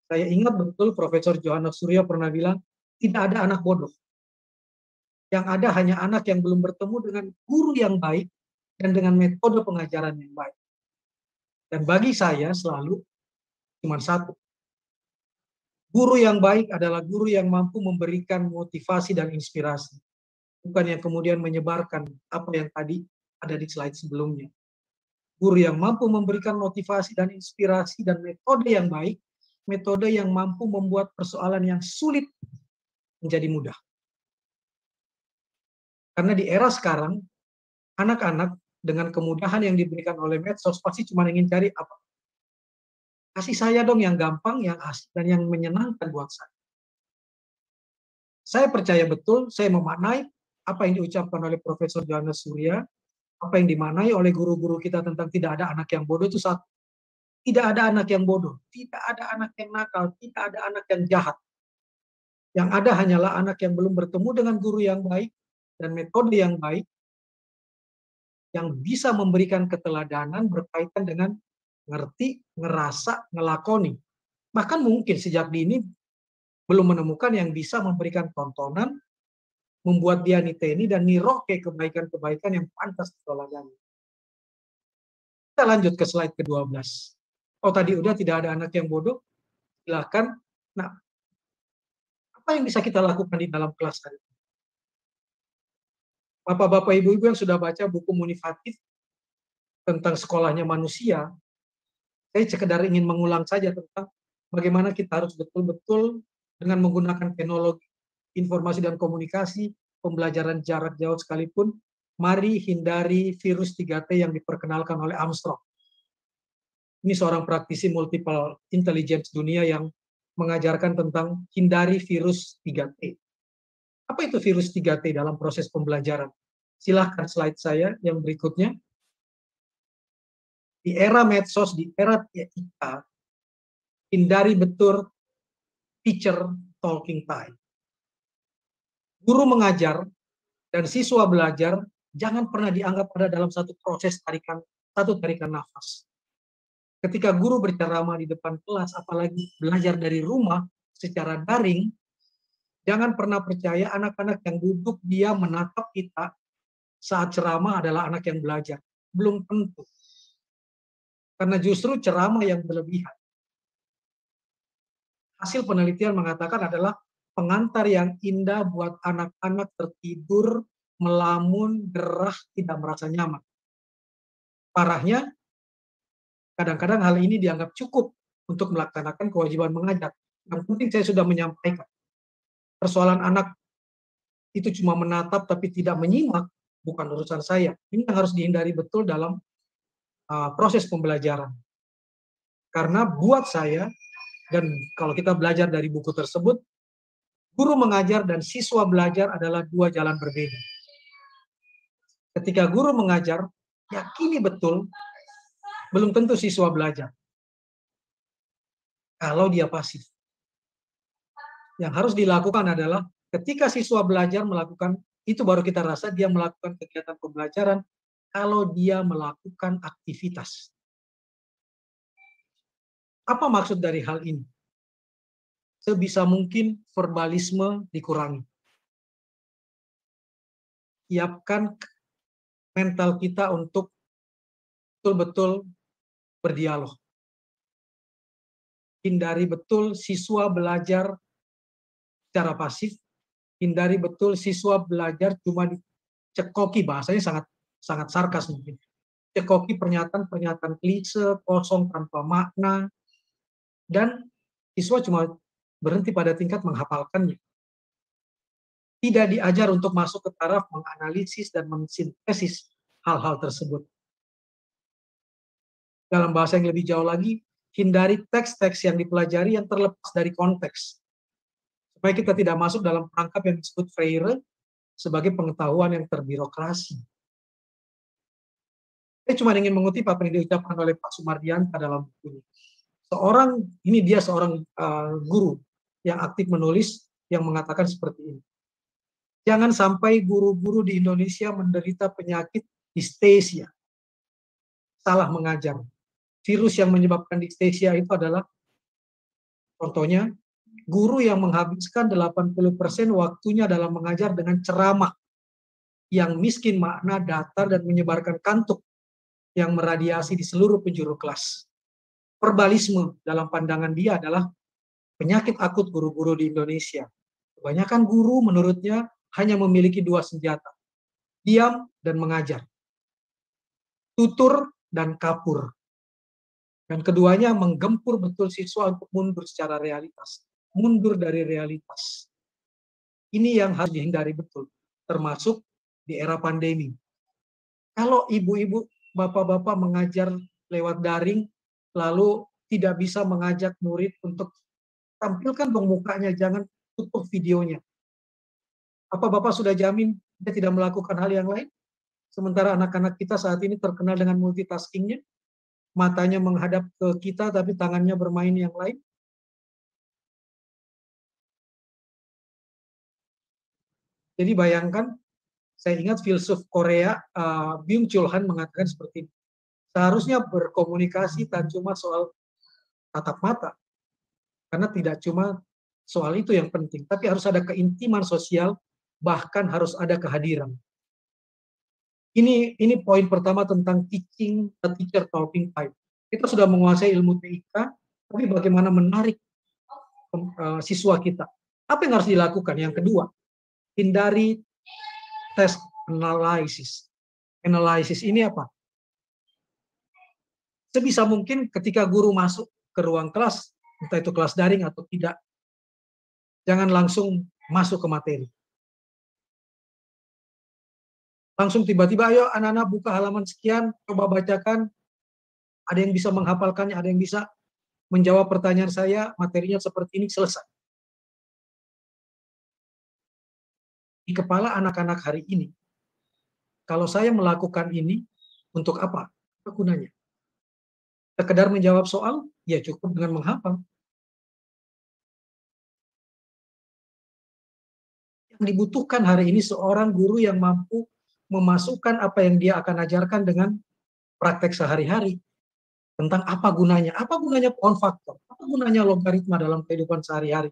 Saya ingat betul Profesor Johannes Suryo pernah bilang, tidak ada anak bodoh. Yang ada hanya anak yang belum bertemu dengan guru yang baik dan dengan metode pengajaran yang baik. Dan bagi saya selalu cuma satu. Guru yang baik adalah guru yang mampu memberikan motivasi dan inspirasi. Bukan yang kemudian menyebarkan apa yang tadi ada di slide sebelumnya. Guru yang mampu memberikan motivasi dan inspirasi dan metode yang baik, metode yang mampu membuat persoalan yang sulit menjadi mudah. Karena di era sekarang, anak-anak dengan kemudahan yang diberikan oleh medsos pasti cuma ingin cari apa? Kasih saya dong yang gampang, yang asik, dan yang menyenangkan buat saya. Saya percaya betul, saya memaknai apa yang diucapkan oleh Profesor Johannes Surya, apa yang dimaknai oleh guru-guru kita tentang tidak ada anak yang bodoh itu satu. Tidak ada anak yang bodoh, tidak ada anak yang nakal, tidak ada anak yang jahat. Yang ada hanyalah anak yang belum bertemu dengan guru yang baik dan metode yang baik, yang bisa memberikan keteladanan berkaitan dengan ngerti, ngerasa, ngelakoni. Bahkan mungkin sejak dini belum menemukan yang bisa memberikan tontonan, membuat dia niteni dan niroke kebaikan-kebaikan yang pantas diteladani. Kita lanjut ke slide ke-12. Oh tadi udah tidak ada anak yang bodoh, silakan. Nah, apa yang bisa kita lakukan di dalam kelas hari ini? Bapak-bapak, ibu-ibu yang sudah baca buku Munifatif tentang sekolahnya manusia, saya sekedar ingin mengulang saja tentang bagaimana kita harus betul-betul dengan menggunakan teknologi informasi dan komunikasi, pembelajaran jarak jauh sekalipun, mari hindari virus 3T yang diperkenalkan oleh Armstrong. Ini seorang praktisi multiple intelligence dunia yang mengajarkan tentang hindari virus 3T. Apa itu virus 3T dalam proses pembelajaran? Silahkan slide saya yang berikutnya. Di era medsos, di era TIK, hindari betul teacher talking time. Guru mengajar dan siswa belajar jangan pernah dianggap ada dalam satu proses tarikan nafas. Ketika guru berceramah di depan kelas, apalagi belajar dari rumah secara daring, jangan pernah percaya anak-anak yang duduk dia menatap kita saat ceramah adalah anak yang belajar. Belum tentu. Karena justru ceramah yang berlebihan. Hasil penelitian mengatakan adalah pengantar yang indah buat anak-anak tertidur, melamun, gerah, tidak merasa nyaman. Parahnya, kadang-kadang hal ini dianggap cukup untuk melaksanakan kewajiban mengajar. Yang penting saya sudah menyampaikan. Persoalan anak itu cuma menatap tapi tidak menyimak, bukan urusan saya. Ini yang harus dihindari betul dalam proses pembelajaran. Karena buat saya, dan kalau kita belajar dari buku tersebut, guru mengajar dan siswa belajar adalah dua jalan berbeda. Ketika guru mengajar, yakini betul, belum tentu siswa belajar. Kalau dia pasif. Yang harus dilakukan adalah ketika siswa belajar melakukan, itu baru kita rasa dia melakukan kegiatan pembelajaran kalau dia melakukan aktivitas. Apa maksud dari hal ini? Sebisa mungkin verbalisme dikurangi. Siapkan mental kita untuk betul-betul berdialog. Hindari betul siswa belajar secara pasif, hindari betul siswa belajar cuma dicekoki, bahasanya sangat sarkas mungkin. Cekoki pernyataan-pernyataan klise, kosong tanpa makna, dan siswa cuma berhenti pada tingkat menghafalkannya. Tidak diajar untuk masuk ke taraf menganalisis dan mensintesis hal-hal tersebut. Dalam bahasa yang lebih jauh lagi, hindari teks-teks yang dipelajari yang terlepas dari konteks. Supaya kita tidak masuk dalam perangkap yang disebut Freire sebagai pengetahuan yang terbirokrasi. Saya cuma ingin mengutip apa yang diucapkan oleh Pak Sumardianta dalam buku ini. Seorang guru yang aktif menulis yang mengatakan seperti ini. Jangan sampai guru-guru di Indonesia menderita penyakit distesia. Salah mengajar. Virus yang menyebabkan distesia itu adalah, contohnya, guru yang menghabiskan 80% waktunya dalam mengajar dengan ceramah yang miskin makna, datar, dan menyebarkan kantuk yang meradiasi di seluruh penjuru kelas. Verbalisme dalam pandangan dia adalah penyakit akut guru-guru di Indonesia. Kebanyakan guru menurutnya hanya memiliki dua senjata, diam dan mengajar, tutur dan kapur. Dan keduanya menggempur betul siswa untuk mundur secara realitas, mundur dari realitas. Ini yang harus dihindari betul, termasuk di era pandemi. Kalau ibu-ibu, bapak-bapak mengajar lewat daring, lalu tidak bisa mengajak murid untuk tampilkan dong mukanya, jangan tutup videonya. Apa Bapak sudah jamin dia tidak melakukan hal yang lain? Sementara anak-anak kita saat ini terkenal dengan multitaskingnya, matanya menghadap ke kita tapi tangannya bermain yang lain. Jadi bayangkan, saya ingat filsuf Korea, Byung-Chul Han mengatakan seperti ini. Seharusnya berkomunikasi tak cuma soal tatap mata, karena tidak cuma soal itu yang penting, tapi harus ada keintiman sosial, bahkan harus ada kehadiran. Ini poin pertama tentang teaching the teacher talking time. Kita sudah menguasai ilmu TIK, tapi bagaimana menarik siswa kita? Apa yang harus dilakukan? Yang kedua, hindari test analysis. Analysis ini apa? Sebisa mungkin ketika guru masuk ke ruang kelas, entah itu kelas daring atau tidak, jangan langsung masuk ke materi. Langsung tiba-tiba, ayo anak-anak buka halaman sekian, coba bacakan. Ada yang bisa menghafalkannya, ada yang bisa menjawab pertanyaan saya, materinya seperti ini, selesai. Di kepala anak-anak hari ini, kalau saya melakukan ini, untuk apa? Apa gunanya? Sekedar menjawab soal, ya cukup dengan menghafal. Yang dibutuhkan hari ini seorang guru yang mampu memasukkan apa yang dia akan ajarkan dengan praktek sehari-hari. Tentang apa gunanya pohon faktor, apa gunanya logaritma dalam kehidupan sehari-hari.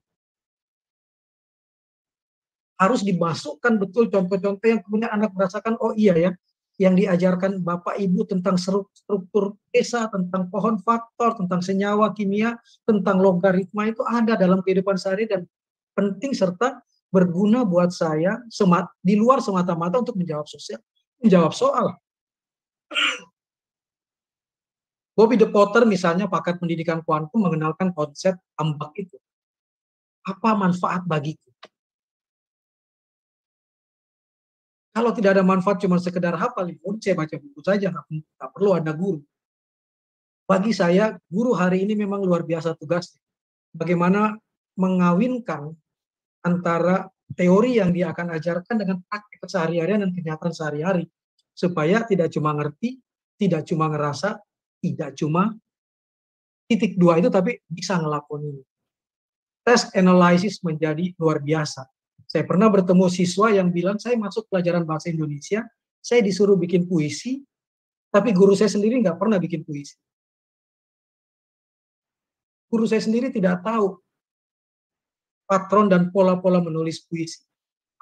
Harus dimasukkan betul contoh-contoh yang kemudian anak merasakan, oh iya ya, yang diajarkan Bapak Ibu tentang struktur desa, tentang pohon faktor, tentang senyawa kimia, tentang logaritma itu ada dalam kehidupan sehari dan penting serta berguna buat saya di luar semata-mata untuk menjawab soal. Bobby De Potter misalnya pakar pendidikan kuantum mengenalkan konsep ambak itu. Apa manfaat bagiku? Kalau tidak ada manfaat cuma sekedar hafal, saya baca buku saja, nggak perlu ada guru. Bagi saya, guru hari ini memang luar biasa tugasnya. Bagaimana mengawinkan antara teori yang dia akan ajarkan dengan praktik sehari-harian dan kenyataan sehari-hari. Supaya tidak cuma ngerti, tidak cuma ngerasa, tidak cuma titik dua itu, tapi bisa ngelakuin. Tes analisis menjadi luar biasa. Saya pernah bertemu siswa yang bilang, saya masuk pelajaran bahasa Indonesia, saya disuruh bikin puisi, tapi guru saya sendiri nggak pernah bikin puisi. Guru saya sendiri tidak tahu patron dan pola-pola menulis puisi.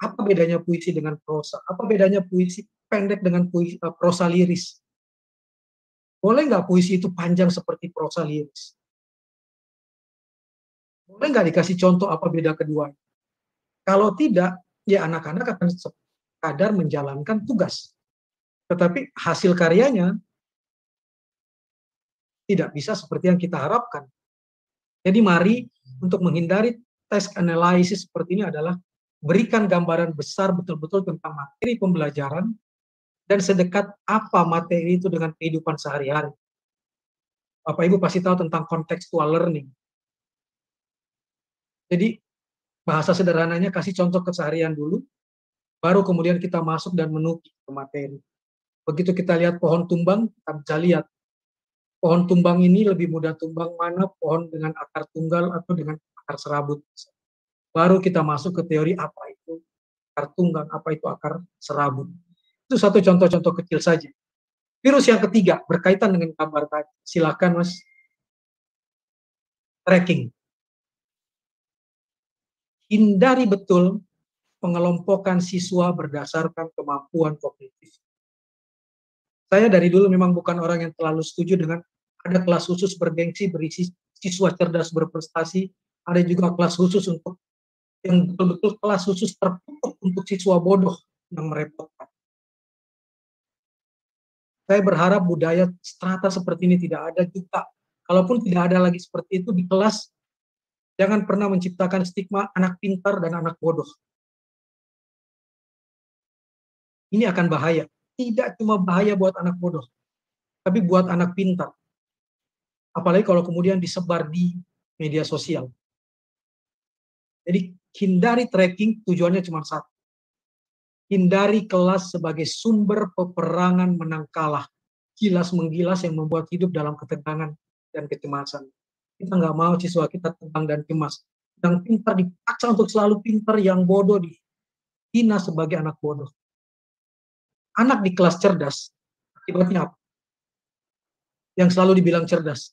Apa bedanya puisi dengan prosa? Apa bedanya puisi pendek dengan prosa liris? Boleh nggak puisi itu panjang seperti prosa liris? Boleh nggak dikasih contoh apa beda keduanya? Kalau tidak, ya anak-anak akan sekadar menjalankan tugas. Tetapi hasil karyanya tidak bisa seperti yang kita harapkan. Jadi mari untuk menghindari tes analisis seperti ini adalah berikan gambaran besar betul-betul tentang materi pembelajaran dan sedekat apa materi itu dengan kehidupan sehari-hari. Bapak Ibu pasti tahu tentang contextual learning. Jadi bahasa sederhananya kasih contoh keseharian dulu, baru kemudian kita masuk dan menukik ke materi. Begitu kita lihat pohon tumbang, kita bisa lihat pohon tumbang ini lebih mudah tumbang mana pohon dengan akar tunggal atau dengan akar serabut. Baru kita masuk ke teori apa itu akar tunggal, apa itu akar serabut. Itu satu contoh-contoh kecil saja. Virus yang ketiga berkaitan dengan gambar tadi. Silakan Mas. Tracking. Hindari betul pengelompokan siswa berdasarkan kemampuan kognitif. Saya dari dulu memang bukan orang yang terlalu setuju dengan ada kelas khusus bergengsi berisi siswa cerdas berprestasi, ada juga kelas khusus untuk yang betul-betul kelas khusus tertutup untuk siswa bodoh yang merepotkan. Saya berharap budaya strata seperti ini tidak ada juga. Kalaupun tidak ada lagi seperti itu di kelas, jangan pernah menciptakan stigma anak pintar dan anak bodoh. Ini akan bahaya. Tidak cuma bahaya buat anak bodoh, tapi buat anak pintar. Apalagi kalau kemudian disebar di media sosial. Jadi hindari tracking, tujuannya cuma satu. Hindari kelas sebagai sumber peperangan menang kalah. Gilas menggilas yang membuat hidup dalam ketegangan dan kecemasan. Kita nggak mau siswa kita tegang dan cemas. Yang pintar dipaksa untuk selalu pintar, yang bodoh dihina sebagai anak bodoh. Anak di kelas cerdas, akibatnya apa? Yang selalu dibilang cerdas,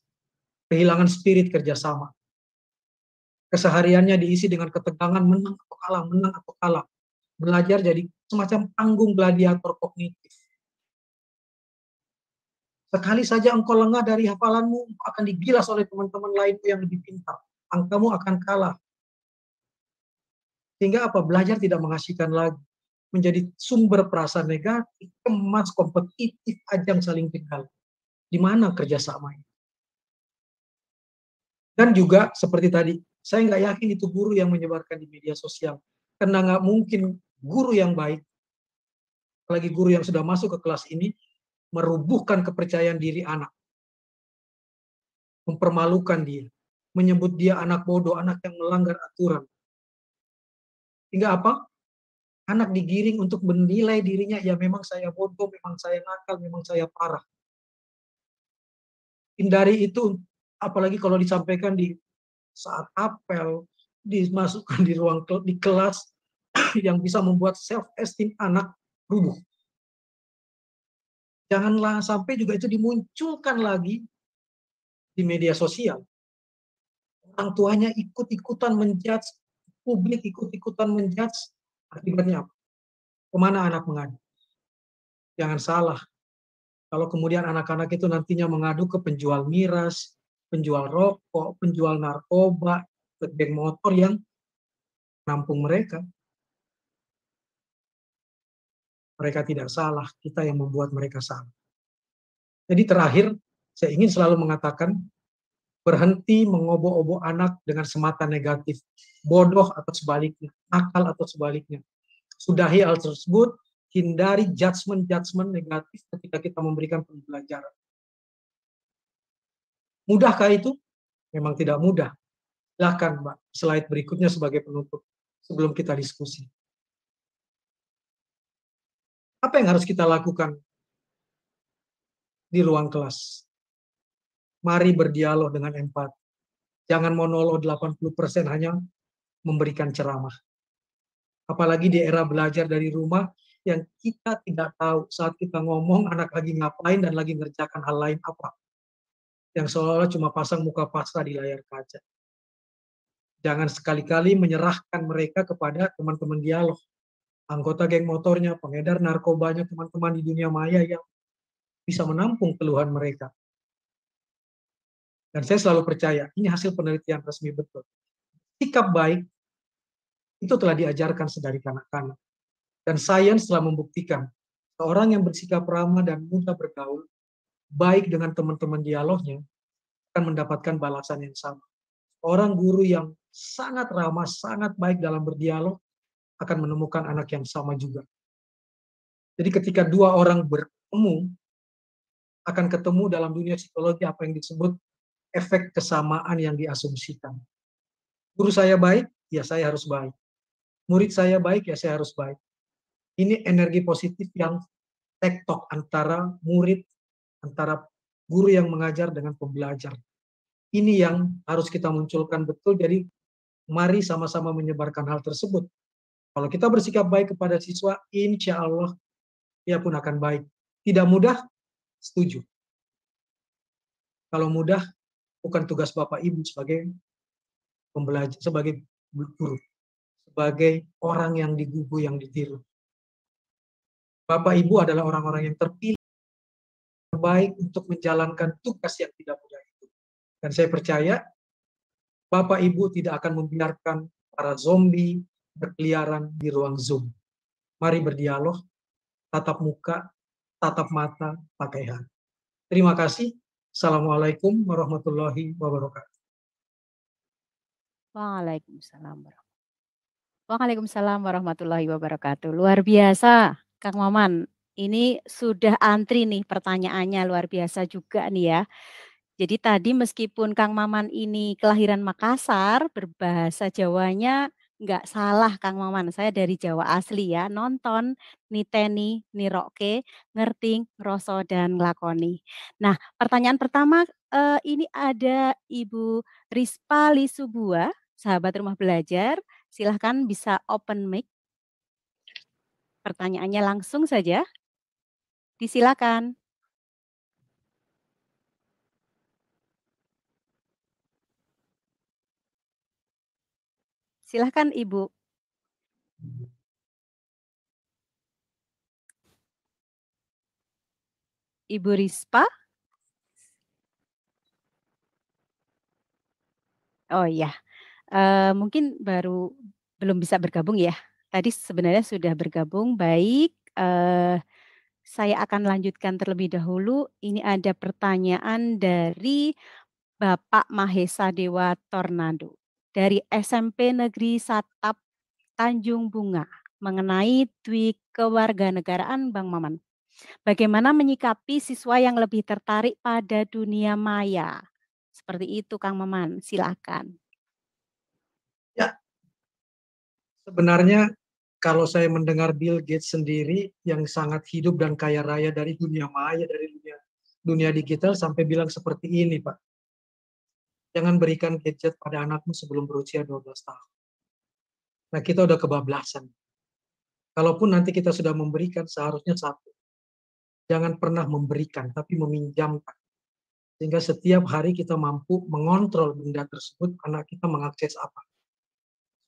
kehilangan spirit kerjasama. Kesehariannya diisi dengan ketegangan menang atau kalah, menang atau kalah. Belajar jadi semacam panggung gladiator kognitif. Sekali saja engkau lengah dari hafalanmu, akan digilas oleh teman-teman lainmu yang lebih pintar. Angkamu akan kalah. Sehingga apa? Belajar tidak mengasihkan lagi. Menjadi sumber perasaan negatif, cemas, kompetitif, ajang saling jegal. Di mana kerjasamanya? Dan juga seperti tadi, saya nggak yakin itu guru yang menyebarkan di media sosial. Karena nggak mungkin guru yang baik, apalagi guru yang sudah masuk ke kelas ini, merubuhkan kepercayaan diri anak. Mempermalukan dia. Menyebut dia anak bodoh, anak yang melanggar aturan. Hingga apa? Anak digiring untuk menilai dirinya, ya memang saya bodoh, memang saya nakal, memang saya parah. Hindari itu, apalagi kalau disampaikan di saat apel, dimasukkan di ruang di kelas yang bisa membuat self-esteem anak rubuh. Janganlah sampai juga itu dimunculkan lagi di media sosial. Orang tuanya ikut-ikutan menjudge, publik ikut-ikutan menjudge, akibatnya apa? Kemana anak mengadu? Jangan salah, kalau kemudian anak-anak itu nantinya mengadu ke penjual miras, penjual rokok, penjual narkoba, ke geng motor yang nampung mereka tidak salah, kita yang membuat mereka salah. Jadi terakhir, saya ingin selalu mengatakan, berhenti mengobok-obok anak dengan semata negatif, bodoh atau sebaliknya, akal atau sebaliknya. Sudahi hal tersebut, hindari judgement negatif ketika kita memberikan pembelajaran. Mudahkah itu? Memang tidak mudah. Silakan, Mbak, slide berikutnya sebagai penutup sebelum kita diskusi. Apa yang harus kita lakukan di ruang kelas? Mari berdialog dengan empati. Jangan monolog 80% hanya memberikan ceramah. Apalagi di era belajar dari rumah yang kita tidak tahu saat kita ngomong anak lagi ngapain dan lagi ngerjakan hal lain apa. Yang seolah-olah cuma pasang muka pasrah di layar kaca. Jangan sekali-kali menyerahkan mereka kepada teman-teman dialog. Anggota geng motornya, pengedar narkobanya, teman-teman di dunia maya yang bisa menampung keluhan mereka. Dan saya selalu percaya, ini hasil penelitian resmi betul. Sikap baik itu telah diajarkan sedari kanak-kanak. Dan sains telah membuktikan, seorang yang bersikap ramah dan mudah bergaul, baik dengan teman-teman dialognya, akan mendapatkan balasan yang sama. Orang guru yang sangat ramah, sangat baik dalam berdialog, akan menemukan anak yang sama juga. Jadi ketika dua orang bertemu, akan ketemu dalam dunia psikologi apa yang disebut efek kesamaan yang diasumsikan. Guru saya baik, ya saya harus baik. Murid saya baik, ya saya harus baik. Ini energi positif yang tektok antara murid, antara guru yang mengajar dengan pembelajar. Ini yang harus kita munculkan betul, jadi mari sama-sama menyebarkan hal tersebut. Kalau kita bersikap baik kepada siswa, insya Allah dia pun akan baik. Tidak mudah, setuju. Kalau mudah, bukan tugas Bapak Ibu sebagai pembelajar, sebagai guru, sebagai orang yang digugu, yang ditiru. Bapak Ibu adalah orang-orang yang terpilih terbaik untuk menjalankan tugas yang tidak mudah itu. Dan saya percaya Bapak Ibu tidak akan membiarkan para zombie berkeliaran di ruang Zoom. Mari berdialog, tatap muka, tatap mata, pakai hati. Terima kasih. Assalamualaikum warahmatullahi wabarakatuh. Waalaikumsalam warahmatullahi wabarakatuh. Luar biasa, Kang Maman. Ini sudah antri nih pertanyaannya, luar biasa juga nih ya. Jadi tadi meskipun Kang Maman ini kelahiran Makassar, berbahasa Jawanya nggak salah Kang Maman. Saya dari Jawa asli ya, nonton, niteni, niroke, ngerti, ngeroso, dan nglakoni. Nah, pertanyaan pertama ini ada Ibu Rispa Lisubua, sahabat rumah belajar. Silahkan bisa open mic. Pertanyaannya langsung saja. Disilakan. Silahkan Ibu. Ibu Rispa. Oh iya, mungkin belum bisa bergabung ya. Tadi sebenarnya sudah bergabung, baik. Saya akan lanjutkan terlebih dahulu. Ini ada pertanyaan dari Bapak Mahesa Dewa Tornado dari SMP Negeri Satap Tanjung Bunga mengenai tweet kewarganegaraan Bang Maman. Bagaimana menyikapi siswa yang lebih tertarik pada dunia maya? Seperti itu Kang Maman, silakan. Ya, sebenarnya kalau saya mendengar Bill Gates sendiri yang sangat hidup dan kaya raya dari dunia maya, dari dunia digital sampai bilang seperti ini, Pak. Jangan berikan gadget pada anakmu sebelum berusia 12 tahun. Nah, kita udah kebablasan. Kalaupun nanti kita sudah memberikan, seharusnya satu. Jangan pernah memberikan, tapi meminjamkan. Sehingga setiap hari kita mampu mengontrol benda tersebut, anak kita mengakses apa.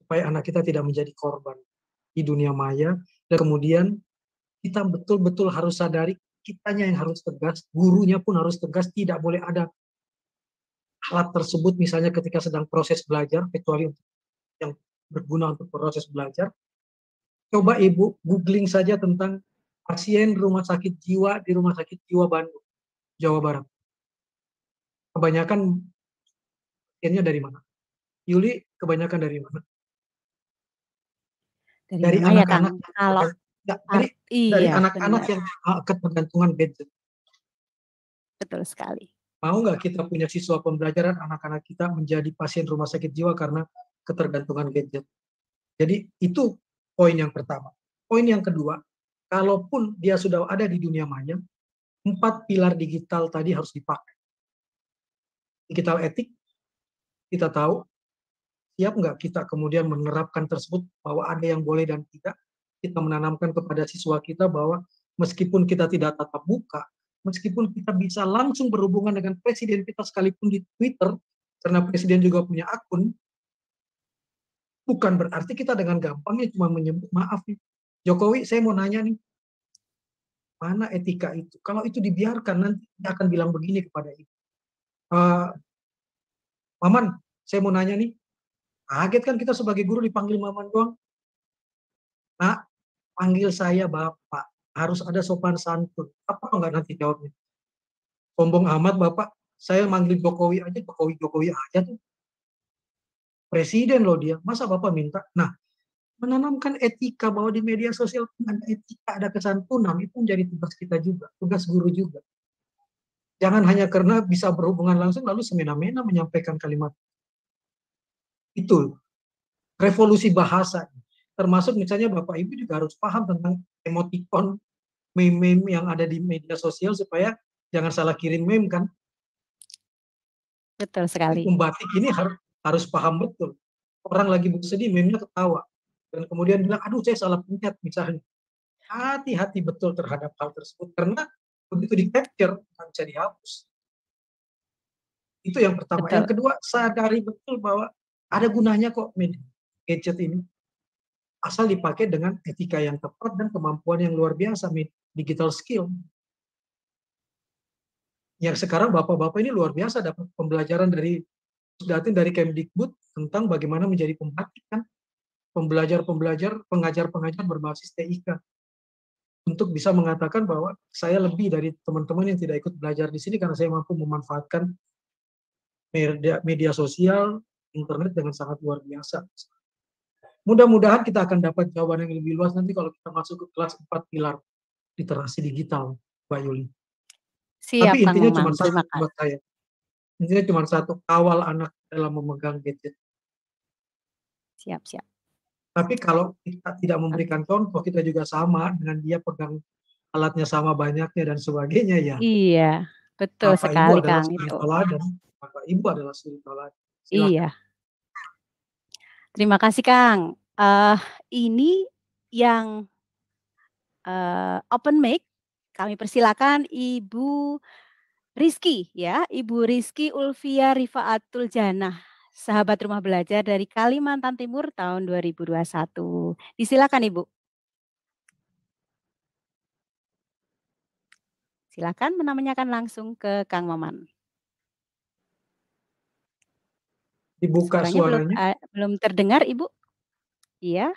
Supaya anak kita tidak menjadi korban di dunia maya, dan kemudian kita betul-betul harus sadari, kitanya yang harus tegas, gurunya pun harus tegas, tidak boleh ada alat tersebut misalnya ketika sedang proses belajar, kecuali yang berguna untuk proses belajar. Coba Ibu googling saja tentang pasien rumah sakit jiwa di Rumah Sakit Jiwa Bandung, Jawa Barat. Kebanyakan pasiennya dari mana? Yuli, kebanyakan dari mana? Dari mana ya, anak-anak. Kang? Kalau dari iya, anak-anak benar. yang ketergantungan gadget. Betul sekali. Mau nggak kita punya siswa pembelajaran anak-anak kita menjadi pasien rumah sakit jiwa karena ketergantungan gadget? Jadi itu poin yang pertama. Poin yang kedua, kalaupun dia sudah ada di dunia maya, 4 pilar digital tadi harus dipakai. Digital etik, kita tahu, siap nggak kita kemudian menerapkan tersebut bahwa ada yang boleh dan tidak. Kita menanamkan kepada siswa kita bahwa meskipun kita tidak tatap muka, meskipun kita bisa langsung berhubungan dengan presiden kita sekalipun di Twitter, karena presiden juga punya akun, bukan berarti kita dengan gampangnya cuma menyebut maaf nih. Jokowi, saya mau nanya nih, mana etika itu? Kalau itu dibiarkan, nanti dia akan bilang begini kepada ibu. Maman, saya mau nanya nih, kaget kan kita sebagai guru dipanggil Maman doang? Nah, panggil saya Bapak, harus ada sopan santun. Apa enggak nanti jawabnya? Sombong amat Bapak, saya manggil Jokowi aja, Jokowi aja tuh. Presiden loh dia, masa Bapak minta? Nah, menanamkan etika bahwa di media sosial ada etika, ada kesantunan, itu menjadi tugas kita juga, tugas guru juga. Jangan hanya karena bisa berhubungan langsung lalu semena-mena menyampaikan kalimat. Itu revolusi bahasa. Termasuk misalnya Bapak Ibu juga harus paham tentang emoticon, meme-meme yang ada di media sosial supaya jangan salah kirim meme kan. Betul sekali. Membatik ini harus paham betul. Orang lagi bersedih, meme-nya ketawa. Dan kemudian bilang, aduh saya salah pencet misalnya. Hati-hati betul terhadap hal tersebut. Karena begitu di-capture, nggak bisa dihapus. Itu yang pertama. Betul. Yang kedua, sadari betul bahwa ada gunanya kok gadget ini. Asal dipakai dengan etika yang tepat dan kemampuan yang luar biasa, digital skill. Yang sekarang bapak-bapak ini luar biasa dapat pembelajaran dari Kemdikbud tentang bagaimana menjadi pembatik kan. Pembelajar-pembelajar, pengajar-pengajar berbasis TIK. Untuk bisa mengatakan bahwa saya lebih dari teman-teman yang tidak ikut belajar di sini karena saya mampu memanfaatkan media sosial, internet dengan sangat luar biasa. Mudah-mudahan kita akan dapat jawaban yang lebih luas nanti kalau kita masuk ke kelas 4 pilar literasi digital, Mbak Yuli. Siap, tapi intinya cuma satu buat saya. Intinya cuma satu, kawal anak dalam memegang gadget. Siap. Tapi kalau kita tidak memberikan contoh, kita juga sama dengan dia pegang alatnya sama banyaknya dan sebagainya ya. Iya, betul Bapak sekali Ibu Kang itu. Bapak Ibu adalah suri teladan. Iya. Terima kasih Kang. Ini yang open mic, kami persilakan Ibu Rizky ya, Ibu Rizky Ulfia Rifaatul Janah, sahabat rumah belajar dari Kalimantan Timur tahun 2021. Disilakan Ibu. Silakan menanyakan langsung ke Kang Maman. Dibuka suaranya. Belum terdengar Ibu? Iya.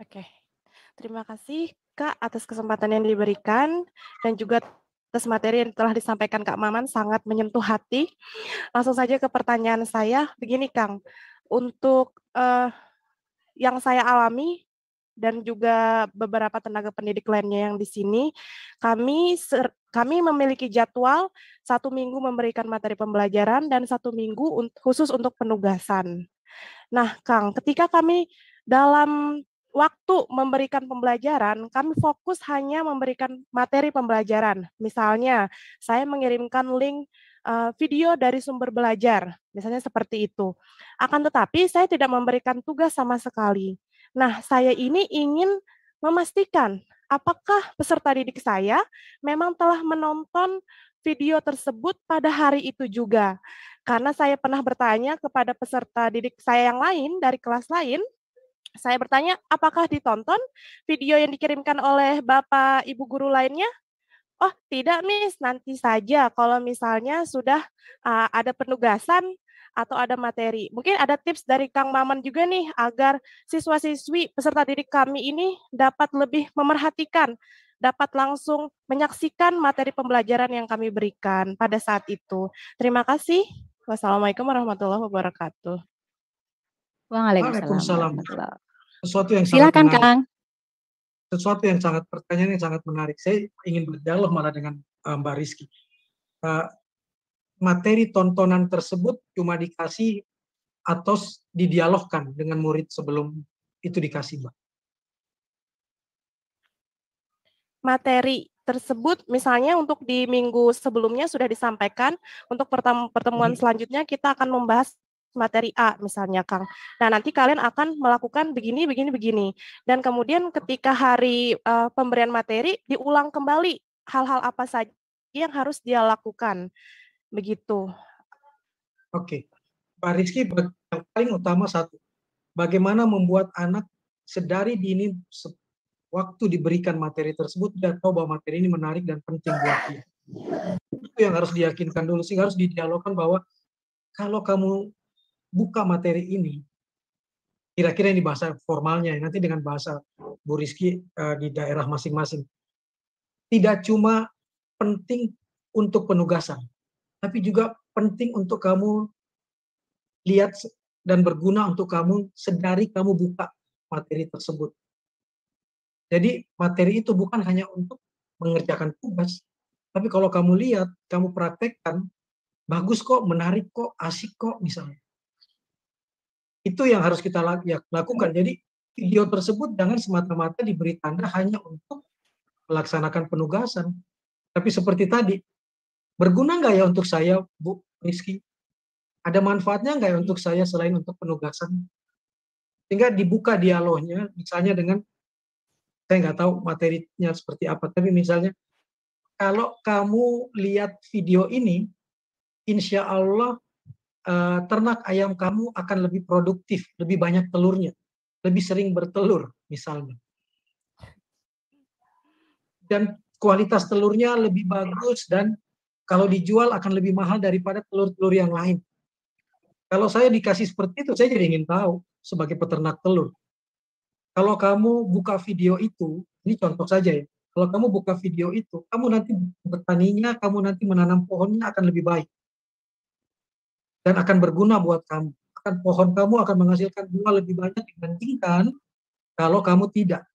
Oke. Terima kasih Kak atas kesempatan yang diberikan dan juga atas materi yang telah disampaikan Kak Maman, sangat menyentuh hati. Langsung saja ke pertanyaan saya. Begini Kang, untuk yang saya alami dan juga beberapa tenaga pendidik lainnya yang di sini, kami memiliki jadwal 1 minggu memberikan materi pembelajaran dan 1 minggu khusus untuk penugasan. Nah, Kang, ketika kami dalam waktu memberikan pembelajaran, kami fokus hanya memberikan materi pembelajaran. Misalnya, saya mengirimkan link video dari sumber belajar, misalnya seperti itu. Akan tetapi, saya tidak memberikan tugas sama sekali. Nah, saya ini ingin memastikan apakah peserta didik saya memang telah menonton video tersebut pada hari itu juga. Karena saya pernah bertanya kepada peserta didik saya yang lain dari kelas lain, Saya bertanya, apakah ditonton video yang dikirimkan oleh Bapak Ibu guru lainnya? Oh, tidak, Miss. Nanti saja kalau misalnya sudah ada penugasan atau ada materi. Mungkin ada tips dari Kang Maman juga nih agar siswa-siswi peserta didik kami ini dapat lebih memerhatikan, dapat langsung menyaksikan materi pembelajaran yang kami berikan pada saat itu. Terima kasih. Wassalamualaikum warahmatullahi wabarakatuh. Waalaikumsalam. Sesuatu yang Silakan, sangat menarik. Kang. Sesuatu yang pertanyaan yang sangat menarik. Saya ingin berdialog malah dengan Mbak Rizky. Materi tontonan tersebut cuma dikasih atau didialogkan dengan murid sebelum itu dikasih, Mbak? Materi tersebut misalnya untuk di minggu sebelumnya sudah disampaikan, untuk pertemuan selanjutnya kita akan membahas materi A misalnya, Kang. Nah, nanti kalian akan melakukan begini, begini, begini. Dan kemudian ketika hari pemberian materi diulang kembali hal-hal apa saja yang harus dia lakukan. Begitu. Oke. Pak Rizky, yang paling utama satu, bagaimana membuat anak sedari dini waktu diberikan materi tersebut dia tahu bahwa materi ini menarik dan penting buat dia. Itu yang harus diyakinkan dulu, sih harus didialogkan bahwa kalau kamu buka materi ini, kira-kira ini bahasa formalnya, nanti dengan bahasa Bu Rizky di daerah masing-masing, tidak cuma penting untuk penugasan, tapi juga penting untuk kamu lihat dan berguna untuk kamu sedari kamu buka materi tersebut. Jadi materi itu bukan hanya untuk mengerjakan tugas, tapi kalau kamu lihat, kamu praktekkan, bagus kok, menarik kok, asik kok misalnya. Itu yang harus kita lakukan. Jadi video tersebut jangan semata-mata diberi tanda hanya untuk melaksanakan penugasan. Tapi seperti tadi, berguna nggak ya untuk saya, Bu Rizky? Ada manfaatnya nggak ya untuk saya selain untuk penugasan? Sehingga dibuka dialognya, misalnya dengan, saya nggak tahu materinya seperti apa, tapi misalnya, kalau kamu lihat video ini, insya Allah ternak ayam kamu akan lebih produktif, lebih banyak telurnya, lebih sering bertelur misalnya. Dan kualitas telurnya lebih bagus dan kalau dijual akan lebih mahal daripada telur-telur yang lain. Kalau saya dikasih seperti itu, saya jadi ingin tahu sebagai peternak telur. Kalau kamu buka video itu, ini contoh saja ya, kalau kamu buka video itu, kamu nanti bertaninya, kamu nanti menanam pohonnya akan lebih baik. Dan akan berguna buat kamu. Pohon kamu akan menghasilkan buah lebih banyak dibandingkan kalau kamu tidak.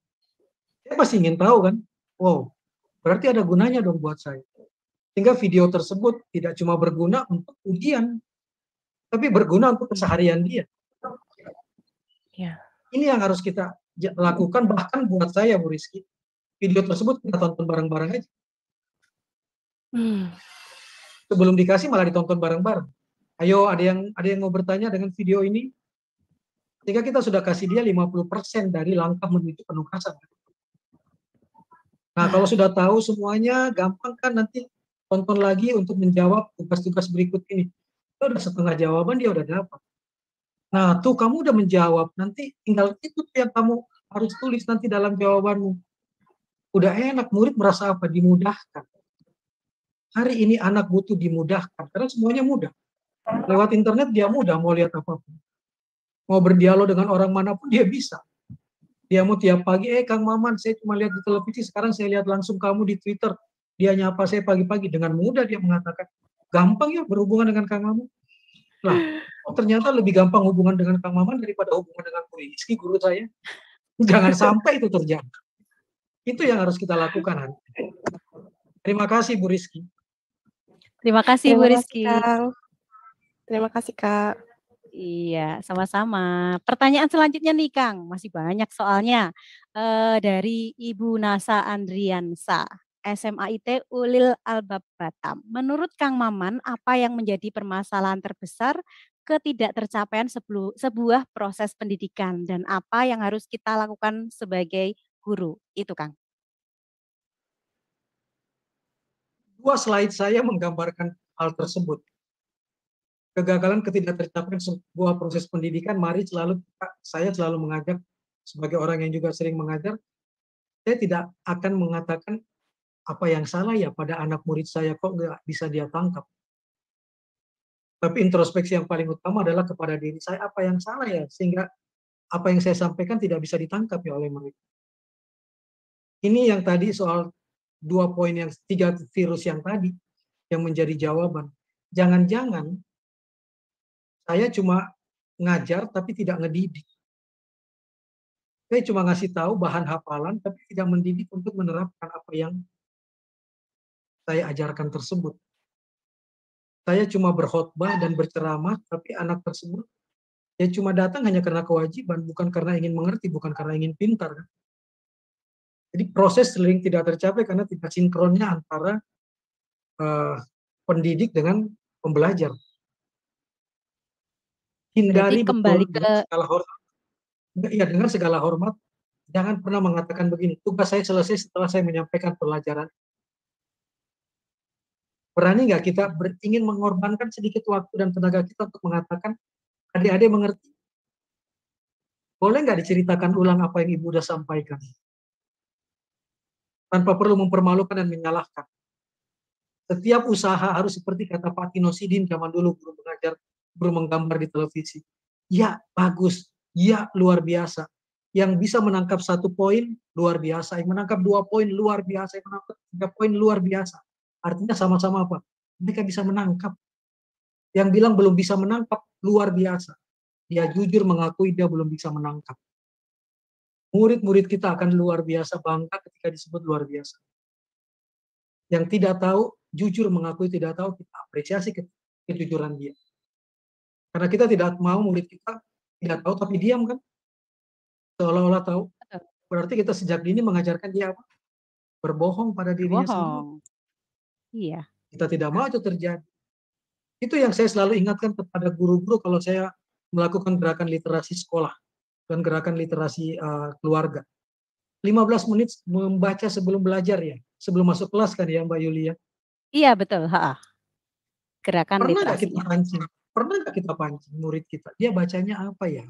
Saya pasti ingin tahu kan, wow, berarti ada gunanya dong buat saya. Sehingga video tersebut tidak cuma berguna untuk ujian, tapi berguna untuk keseharian dia. Ya. Ini yang harus kita lakukan, bahkan buat saya, Bu Rizky. Video tersebut kita tonton bareng-bareng aja. Sebelum dikasih malah ditonton bareng-bareng. Ayo, ada yang mau bertanya dengan video ini? Sehingga kita sudah kasih dia 50% dari langkah menuju penugasan. Nah, kalau sudah tahu semuanya, gampang kan nanti tonton lagi untuk menjawab tugas-tugas berikut ini. Itu udah setengah jawaban dia udah dapat. Nah, tuh kamu udah menjawab, nanti tinggal itu yang kamu harus tulis nanti dalam jawabanmu. Udah enak, murid merasa apa? Dimudahkan. Hari ini anak butuh dimudahkan, karena semuanya mudah. Lewat internet dia mudah, mau lihat apapun. Mau berdialog dengan orang manapun dia bisa. Dia mau tiap pagi, Kang Maman, saya cuma lihat di televisi, sekarang saya lihat langsung kamu di Twitter. Dia nyapa saya pagi-pagi, dengan mudah dia mengatakan, gampang ya berhubungan dengan Kang Maman. Nah, ternyata lebih gampang hubungan dengan Kang Maman daripada hubungan dengan Bu Rizky, guru saya. Jangan sampai itu terjadi. Itu yang harus kita lakukan. Terima kasih Bu Rizky. Terima kasih Bu Rizky. Terima kasih Kak. Iya, sama-sama. Pertanyaan selanjutnya nih Kang, masih banyak soalnya. Dari Ibu Nasa Andriansa, SMA IT Ulil Albab Batam. Menurut Kang Maman, apa yang menjadi permasalahan terbesar ketidaktercapaian sebuah proses pendidikan dan apa yang harus kita lakukan sebagai guru? Itu Kang. Dua slide saya menggambarkan hal tersebut. Kegagalan ketidaktercapaian sebuah proses pendidikan, mari saya selalu mengajak sebagai orang yang juga sering mengajar, saya tidak akan mengatakan apa yang salah ya pada anak murid saya, kok nggak bisa dia tangkap. Tapi introspeksi yang paling utama adalah kepada diri saya, apa yang salah ya, sehingga apa yang saya sampaikan tidak bisa ditangkap ya oleh mereka. Ini yang tadi soal 2 poin yang 3 virus yang tadi, yang menjadi jawaban. Jangan-jangan saya cuma ngajar tapi tidak ngedidik. Saya cuma ngasih tahu bahan hafalan tapi tidak mendidik untuk menerapkan apa yang saya ajarkan tersebut. Saya cuma berkhotbah dan berceramah, tapi anak tersebut ya cuma datang hanya karena kewajiban, bukan karena ingin mengerti, bukan karena ingin pintar. Jadi proses sering tidak tercapai karena tidak sinkronnya antara pendidik dengan pembelajar. Hindari kembali betul dengan segala hormat. Ya, dengan segala hormat, jangan pernah mengatakan begini, tugas saya selesai setelah saya menyampaikan pelajaran. Berani nggak kita ingin mengorbankan sedikit waktu dan tenaga kita untuk mengatakan, adik-adik mengerti? Boleh nggak diceritakan ulang apa yang Ibu sudah sampaikan? Tanpa perlu mempermalukan dan menyalahkan. Setiap usaha harus seperti kata Pak Tino Sidin zaman dulu, guru mengajar, guru menggambar di televisi. Ya, bagus. Ya, luar biasa. Yang bisa menangkap 1 poin, luar biasa. Yang menangkap 2 poin, luar biasa. Yang menangkap 3 poin, luar biasa. Artinya sama-sama apa? Mereka bisa menangkap. Yang bilang belum bisa menangkap, luar biasa. Dia jujur mengakui dia belum bisa menangkap. Murid-murid kita akan luar biasa bangga ketika disebut luar biasa. Yang tidak tahu, jujur mengakui tidak tahu, kita apresiasi kejujuran dia. Karena kita tidak mau murid kita tidak tahu tapi diam kan? Seolah-olah tahu. Berarti kita sejak dini mengajarkan dia apa? Berbohong pada dirinya sendiri. Iya. Kita tidak mau itu terjadi. Itu yang saya selalu ingatkan kepada guru-guru kalau saya melakukan gerakan literasi sekolah dan gerakan literasi keluarga. 15 menit membaca sebelum belajar ya, sebelum masuk kelas kan ya Mbak Yulia? Iya betul, gerakan Pernah nggak literasinya. kita pancing? Pernah nggak kita pancing murid kita? Dia bacanya apa ya?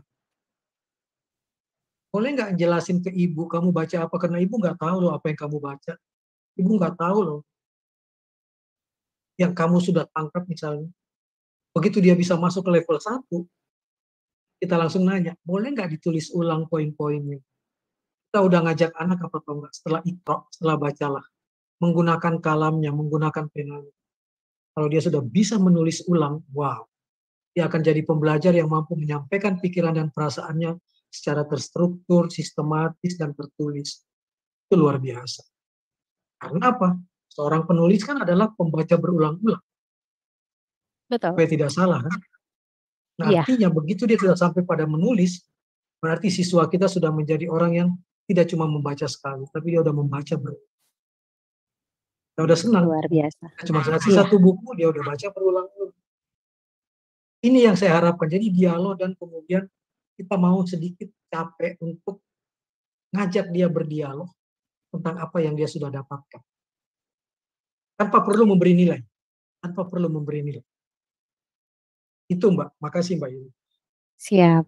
Boleh nggak jelasin ke ibu, kamu baca apa? Karena ibu nggak tahu loh apa yang kamu baca. Ibu nggak tahu loh yang kamu sudah tangkap misalnya. Begitu dia bisa masuk ke level 1, kita langsung nanya, boleh nggak ditulis ulang poin-poinnya? Kita udah ngajak anak apa enggak setelah ikra, setelah bacalah. Menggunakan kalamnya, menggunakan penanya. Kalau dia sudah bisa menulis ulang, wow. Dia akan jadi pembelajar yang mampu menyampaikan pikiran dan perasaannya secara terstruktur, sistematis, dan tertulis. Itu luar biasa. Karena apa? Seorang penulis kan adalah pembaca berulang-ulang. Betul. Supaya tidak salah kan? Nah, artinya begitu dia sudah sampai pada menulis, berarti siswa kita sudah menjadi orang yang tidak cuma membaca sekali, tapi dia sudah membaca berulang. Dia udah senang. Luar biasa. Cuma kasih 1 buku, dia udah baca berulang-ulang. Ini yang saya harapkan. Jadi dialog dan kemudian kita mau sedikit capek untuk ngajak dia berdialog tentang apa yang dia sudah dapatkan. Tanpa perlu memberi nilai. Tanpa perlu memberi nilai. Itu Mbak. Makasih Mbak Yuli. Siap.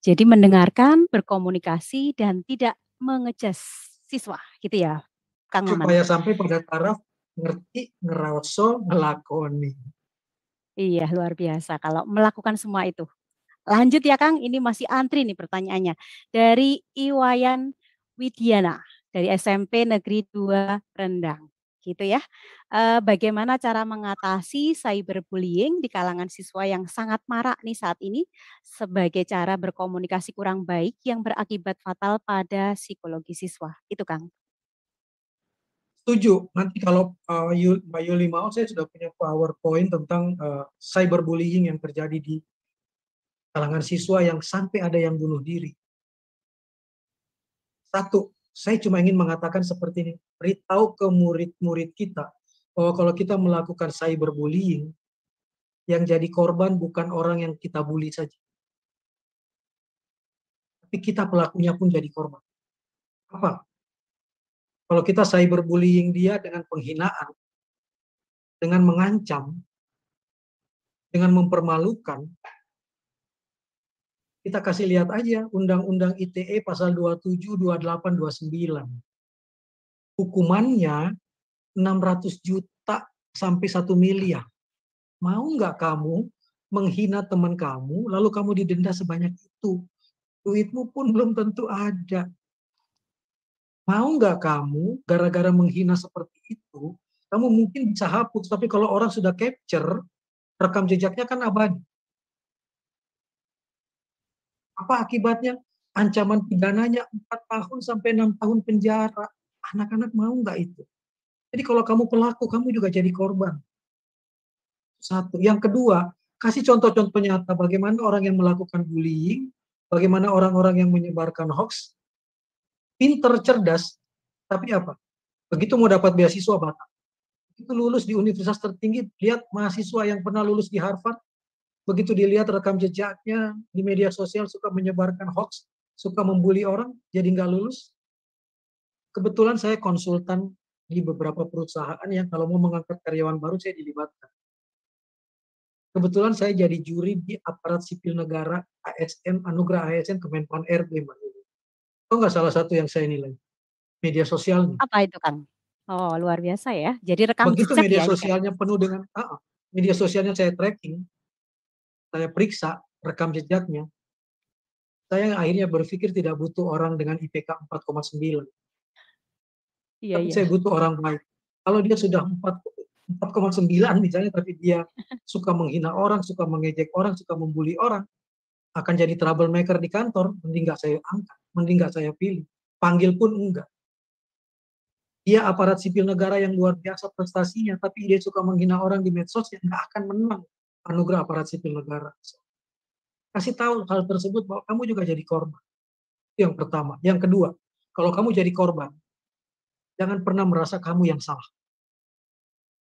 Jadi mendengarkan, berkomunikasi, dan tidak mengejudge siswa, gitu ya, Kang Maman? Supaya sampai pada taraf ngerti, ngeraoso, ngelakoni. Iya, luar biasa kalau melakukan semua itu. Lanjut ya Kang, ini masih antri nih pertanyaannya. Dari Iwayan Widiana, dari SMP Negeri 2 Rendang. Gitu ya. Bagaimana cara mengatasi cyberbullying di kalangan siswa yang sangat marak nih saat ini sebagai cara berkomunikasi kurang baik yang berakibat fatal pada psikologi siswa. Itu Kang. Setuju. Nanti kalau Mbak Yuli mau, saya sudah punya PowerPoint tentang cyberbullying yang terjadi di kalangan siswa yang sampai ada yang bunuh diri. 1, saya cuma ingin mengatakan seperti ini. Beritahu ke murid-murid kita bahwa kalau kita melakukan cyberbullying, yang jadi korban bukan orang yang kita bully saja. Tapi kita pelakunya pun jadi korban. Apa? Kalau kita cyberbullying dia dengan penghinaan, dengan mengancam, dengan mempermalukan, Kita kasih lihat aja Undang-Undang ITE pasal 27, 28, 29. Hukumannya 600 juta sampai 1 miliar. Mau nggak kamu menghina teman kamu, lalu kamu didenda sebanyak itu? Duitmu pun belum tentu ada. Mau nggak kamu gara-gara menghina seperti itu, kamu mungkin bisa hapus, tapi kalau orang sudah capture, rekam jejaknya kan abadi. Apa akibatnya? Ancaman pidananya 4 tahun sampai 6 tahun penjara. Anak-anak mau nggak itu? Jadi kalau kamu pelaku, kamu juga jadi korban. Satu. Yang kedua, kasih contoh-contoh nyata bagaimana orang yang melakukan bullying, bagaimana orang-orang yang menyebarkan hoax, pinter, cerdas, tapi apa? Begitu mau dapat beasiswa batal. Begitu lulus di universitas tertinggi, lihat mahasiswa yang pernah lulus di Harvard, begitu dilihat rekam jejaknya di media sosial suka menyebarkan hoax, suka membuli orang, jadi nggak lulus. Kebetulan saya konsultan di beberapa perusahaan yang kalau mau mengangkat karyawan baru saya dilibatkan. Kebetulan saya jadi juri di aparat sipil negara ASN, Anugerah ASN Kemenpan RB, Mbak Yuli. Itu nggak salah satu yang saya nilai? Media sosialnya. Apa itu, Kang? Oh, luar biasa ya. Jadi rekam Begitu jejak media ya ini, Kang? sosialnya penuh dengan, media sosialnya saya tracking, saya periksa rekam jejaknya, saya akhirnya berpikir tidak butuh orang dengan IPK 4,9. Iya, Tapi iya. saya butuh orang baik. Kalau dia sudah 4,9 misalnya, tapi dia suka menghina orang, suka mengejek orang, suka membuli orang, akan jadi troublemaker di kantor, mending nggak saya angkat, mending nggak saya pilih. Panggil pun enggak. Dia aparat sipil negara yang luar biasa prestasinya, tapi dia suka menghina orang di medsos, yang nggak akan menang anugerah aparat sipil negara. Kasih tahu hal tersebut bahwa kamu juga jadi korban. Itu yang pertama. Yang kedua, kalau kamu jadi korban, jangan pernah merasa kamu yang salah.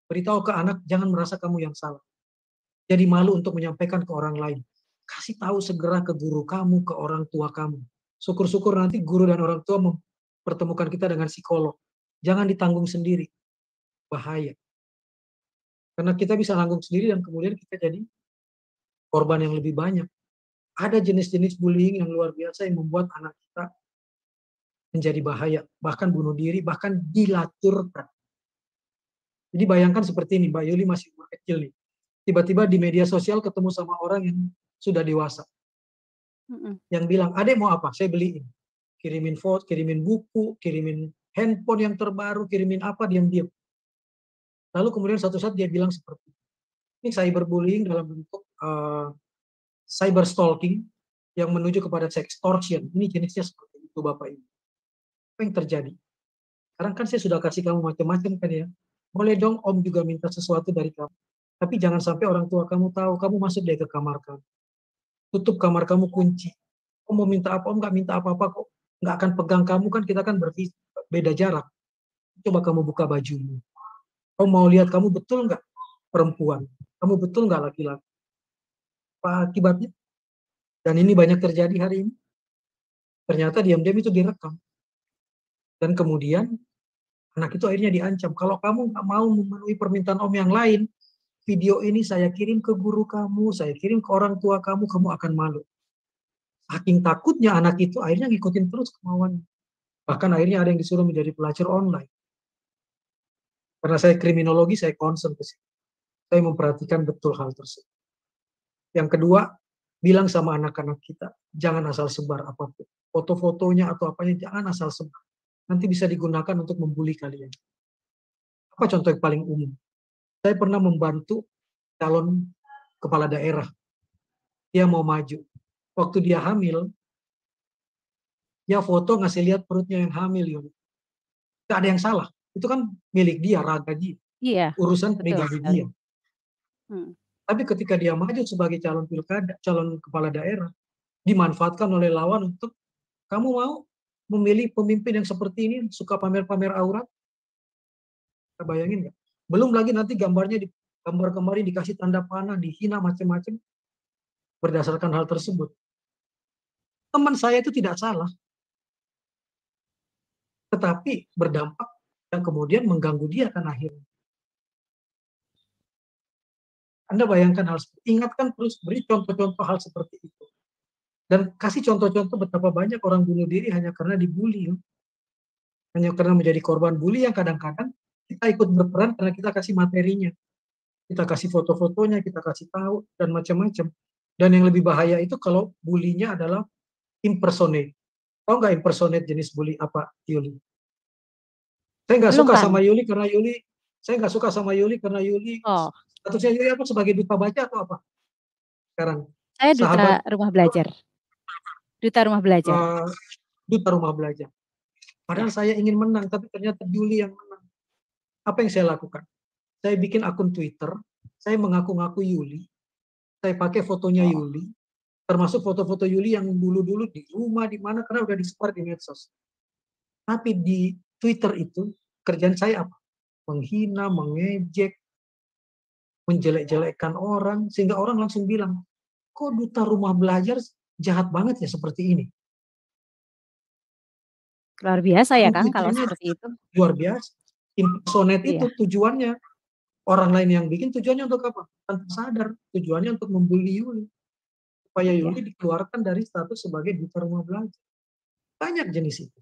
Beritahu ke anak, jangan merasa kamu yang salah. Jadi malu untuk menyampaikan ke orang lain. Kasih tahu segera ke guru kamu, ke orang tua kamu. Syukur-syukur nanti guru dan orang tua mempertemukan kita dengan psikolog. Jangan ditanggung sendiri. Bahaya. Karena kita bisa nanggung sendiri dan kemudian kita jadi korban yang lebih banyak. Ada jenis-jenis bullying yang luar biasa yang membuat anak kita menjadi bahaya. Bahkan bunuh diri, bahkan dilacurkan. Jadi bayangkan seperti ini, Mbak Yuli masih umur kecil nih. Tiba-tiba di media sosial ketemu sama orang yang sudah dewasa. Yang bilang, adek mau apa? Saya beliin. Kirimin foto, kirimin buku, kirimin handphone yang terbaru, kirimin apa, diam-diam. Lalu kemudian suatu saat dia bilang seperti ini cyberbullying dalam bentuk cyber stalking yang menuju kepada sextortion. Ini jenisnya seperti itu, Bapak Ibu. Apa yang terjadi? Sekarang kan saya sudah kasih kamu macam-macam kan ya. Boleh dong Om juga minta sesuatu dari kamu. Tapi jangan sampai orang tua kamu tahu. Kamu masuk deh ke kamar kamu. Tutup kamar kamu, kunci. Om mau minta apa? Om nggak minta apa-apa kok. Nggak akan pegang kamu kan, kita kan beda jarak. Coba kamu buka bajumu. Om mau lihat kamu betul nggak perempuan. Kamu betul nggak laki-laki. Apa akibatnya? Dan ini banyak terjadi hari ini. Ternyata diam-diam itu direkam. Dan kemudian anak itu akhirnya diancam. Kalau kamu nggak mau memenuhi permintaan Om yang lain, video ini saya kirim ke guru kamu, saya kirim ke orang tua kamu, kamu akan malu. Saking takutnya anak itu akhirnya ngikutin terus kemauannya. Bahkan akhirnya ada yang disuruh menjadi pelacur online. Karena saya kriminologi, saya concern ke situ. Saya memperhatikan betul hal tersebut. Yang kedua, bilang sama anak-anak kita, jangan asal sebar apapun. Foto-fotonya atau apanya, jangan asal sebar. Nanti bisa digunakan untuk membuli kalian. Apa contoh yang paling umum? Saya pernah membantu calon kepala daerah. Dia mau maju. Waktu dia hamil, dia foto ngasih lihat perutnya yang hamil. Tidak ada yang salah. Itu kan milik dia, raga dia. Iya, urusan pribadi dia. Tapi ketika dia maju sebagai calon pilkada, calon kepala daerah, dimanfaatkan oleh lawan untuk, kamu mau memilih pemimpin yang seperti ini, suka pamer-pamer aurat? Kita bayangin nggak? Belum lagi nanti gambarnya gambar kemarin dikasih tanda panah, dihina macam-macam berdasarkan hal tersebut. Teman saya itu tidak salah, tetapi berdampak yang kemudian mengganggu dia kan akhirnya. Anda bayangkan hal seperti, ingatkan terus, beri contoh-contoh hal seperti itu. Dan kasih contoh-contoh betapa banyak orang bunuh diri hanya karena dibully. Hanya karena menjadi korban bully yang kadang-kadang kita ikut berperan karena kita kasih materinya. Kita kasih foto-fotonya, kita kasih tahu, dan macam-macam. Dan yang lebih bahaya itu kalau bulinya adalah impersonate. Tahu nggak impersonate jenis bully apa, Yuli? Saya nggak Belum, suka Kang. sama Yuli karena Yuli, saya nggak suka sama Yuli karena Yuli, Oh, statusnya Yuli apa, sebagai duta baca atau apa? Sekarang, saya duta sahabat rumah belajar. Duta rumah belajar. duta rumah belajar. Padahal saya ingin menang, tapi ternyata Yuli yang menang. Apa yang saya lakukan? Saya bikin akun Twitter, saya mengaku-ngaku Yuli, saya pakai fotonya Yuli, termasuk foto-foto Yuli yang dulu-dulu di rumah, di mana, karena udah disebar di medsos. Tapi di Twitter itu, kerjaan saya apa? Menghina, mengejek, menjelek-jelekkan orang, sehingga orang langsung bilang, kok duta rumah belajar jahat banget ya seperti ini? Luar biasa ya, Kang, kalau Twitternya seperti itu. luar biasa. Impersonate Iya. itu tujuannya, orang lain yang bikin tujuannya untuk apa? Tanpa sadar, tujuannya untuk membuli Yuli. Supaya Iya. Yuli dikeluarkan dari status sebagai duta rumah belajar. Banyak jenis itu.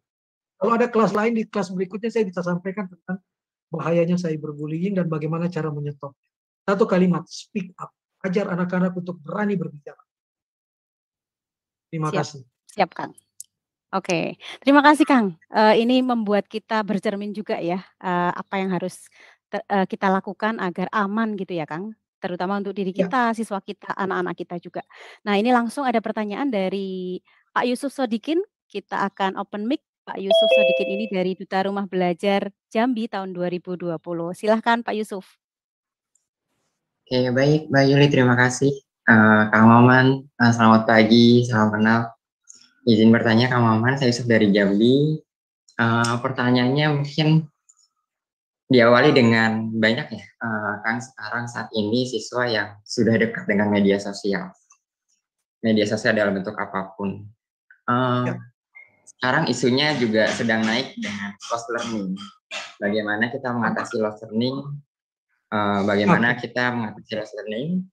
Kalau ada kelas lain, di kelas berikutnya saya bisa sampaikan tentang bahayanya cyberbullying dan bagaimana cara menyetop. Satu kalimat, speak up. Ajar anak-anak untuk berani berbicara. Terima Siap. kasih. Siap, Kang. Oke, terima kasih, Kang. Ini membuat kita bercermin juga ya, apa yang harus kita lakukan agar aman gitu ya, Kang. Terutama untuk diri Ya. kita, siswa kita, anak-anak kita juga. Nah, ini langsung ada pertanyaan dari Pak Yusuf Sodikin. Kita akan open mic. Pak Yusuf Sodikin ini dari Duta Rumah Belajar Jambi tahun 2020. Silahkan Pak Yusuf. Oke, baik Mbak Yuli, terima kasih. Kang Maman, selamat pagi, salam kenal. Izin bertanya Kang Maman, saya Yusuf dari Jambi. Pertanyaannya mungkin diawali dengan banyak ya, kan sekarang saat ini siswa yang sudah dekat dengan media sosial. Media sosial dalam bentuk apapun. Sekarang isunya juga sedang naik dengan lost learning. Bagaimana kita mengatasi lost learning, bagaimana kita mengatasi lost learning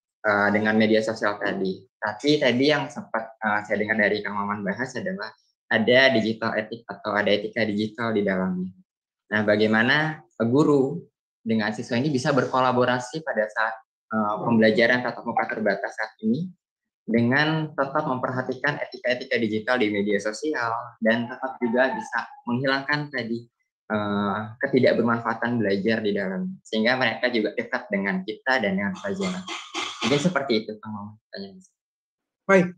dengan media sosial tadi. Tapi tadi yang sempat saya dengar dari Kang Maman bahas adalah ada digital etik atau ada etika digital di dalamnya. Nah, bagaimana guru dengan siswa ini bisa berkolaborasi pada saat pembelajaran tatap muka terbatas saat ini dengan tetap memperhatikan etika-etika digital di media sosial dan tetap juga bisa menghilangkan tadi ketidakbermanfaatan belajar di dalam, sehingga mereka juga dekat dengan kita dan dengan pelajaran. Jadi seperti itu, Kang. Baik.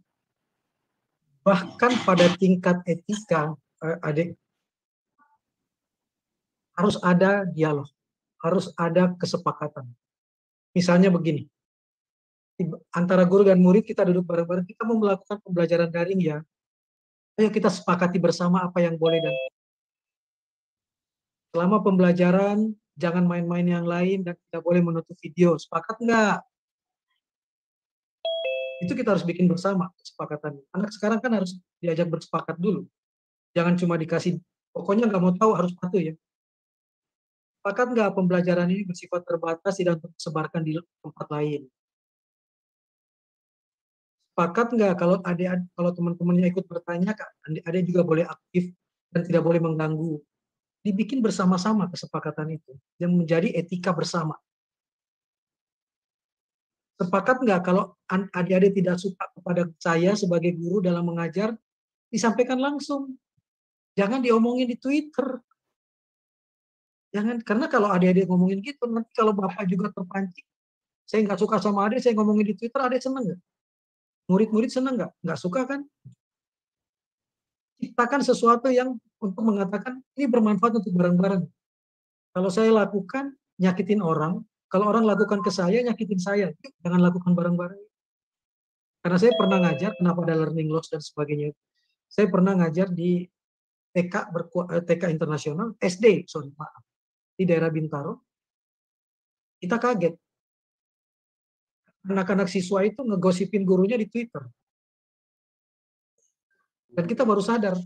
Bahkan pada tingkat etika, adik, harus ada dialog, harus ada kesepakatan. Misalnya begini, antara guru dan murid kita duduk bareng-bareng, kita mau melakukan pembelajaran daring ya, ayo kita sepakati bersama apa yang boleh dan selama pembelajaran jangan main-main yang lain dan tidak boleh menutup video. Sepakat nggak? Itu kita harus bikin bersama kesepakatan. Anak sekarang kan harus diajak bersepakat dulu. Jangan cuma dikasih, pokoknya nggak mau tahu, harus patuh ya. Sepakat nggak pembelajaran ini bersifat terbatas, tidak untuk disebarkan di tempat lain? Sepakat nggak kalau kalau teman-temannya ikut bertanya, adik juga boleh aktif dan tidak boleh mengganggu. Dibikin bersama-sama kesepakatan itu yang menjadi etika bersama. Sepakat nggak kalau adik-adik tidak suka kepada saya sebagai guru dalam mengajar, disampaikan langsung. Jangan diomongin di Twitter. Jangan, karena kalau adik-adik ngomongin gitu, nanti kalau bapak juga terpancing, saya nggak suka sama adik, saya ngomongin di Twitter, adik seneng nggak? Murid-murid seneng nggak? Nggak suka kan? Ciptakan sesuatu yang untuk mengatakan ini bermanfaat untuk bareng-bareng. Kalau saya lakukan, nyakitin orang. Kalau orang lakukan ke saya, nyakitin saya. Jangan lakukan bareng-bareng. Karena saya pernah ngajar, kenapa ada learning loss dan sebagainya. Saya pernah ngajar di TK internasional, SD, maaf, di daerah Bintaro. Kita kaget. Anak-anak siswa itu ngegosipin gurunya di Twitter. Dan kita baru sadar,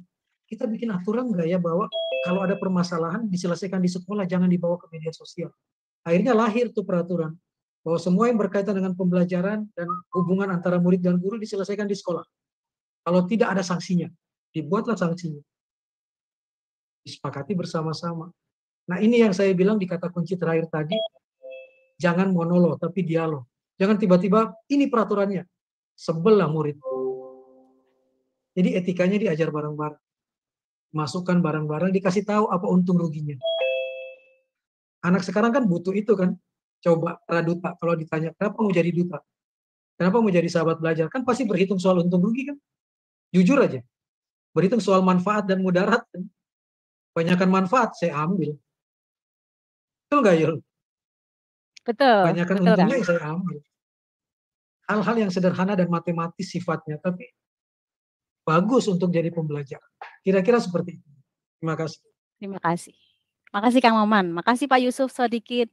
kita bikin aturan nggak ya bahwa kalau ada permasalahan diselesaikan di sekolah, jangan dibawa ke media sosial. Akhirnya lahir tuh peraturan bahwa semua yang berkaitan dengan pembelajaran dan hubungan antara murid dan guru diselesaikan di sekolah. Kalau tidak ada sanksinya, dibuatlah sanksinya. Disepakati bersama-sama. Nah ini yang saya bilang di kata kunci terakhir tadi, jangan monolog tapi dialog. Jangan tiba-tiba ini peraturannya, sebelah murid. Jadi etikanya diajar bareng-bareng. Masukkan barang-barang, dikasih tahu apa untung ruginya. Anak sekarang kan butuh itu kan. Coba para duta, kalau ditanya, kenapa mau jadi duta? Kenapa mau jadi sahabat belajar? Kan pasti berhitung soal untung rugi kan. Jujur aja. Berhitung soal manfaat dan mudarat kan. Banyakan manfaat, saya ambil. Betul nggak, Yul? Betul, Banyakan betul Kang. untungnya saya ambil. Hal-hal yang sederhana dan matematis sifatnya, tapi bagus untuk jadi pembelajar. Kira-kira seperti itu. Terima kasih. Terima kasih. Makasih Kang Maman, makasih Pak Yusuf Sodikit.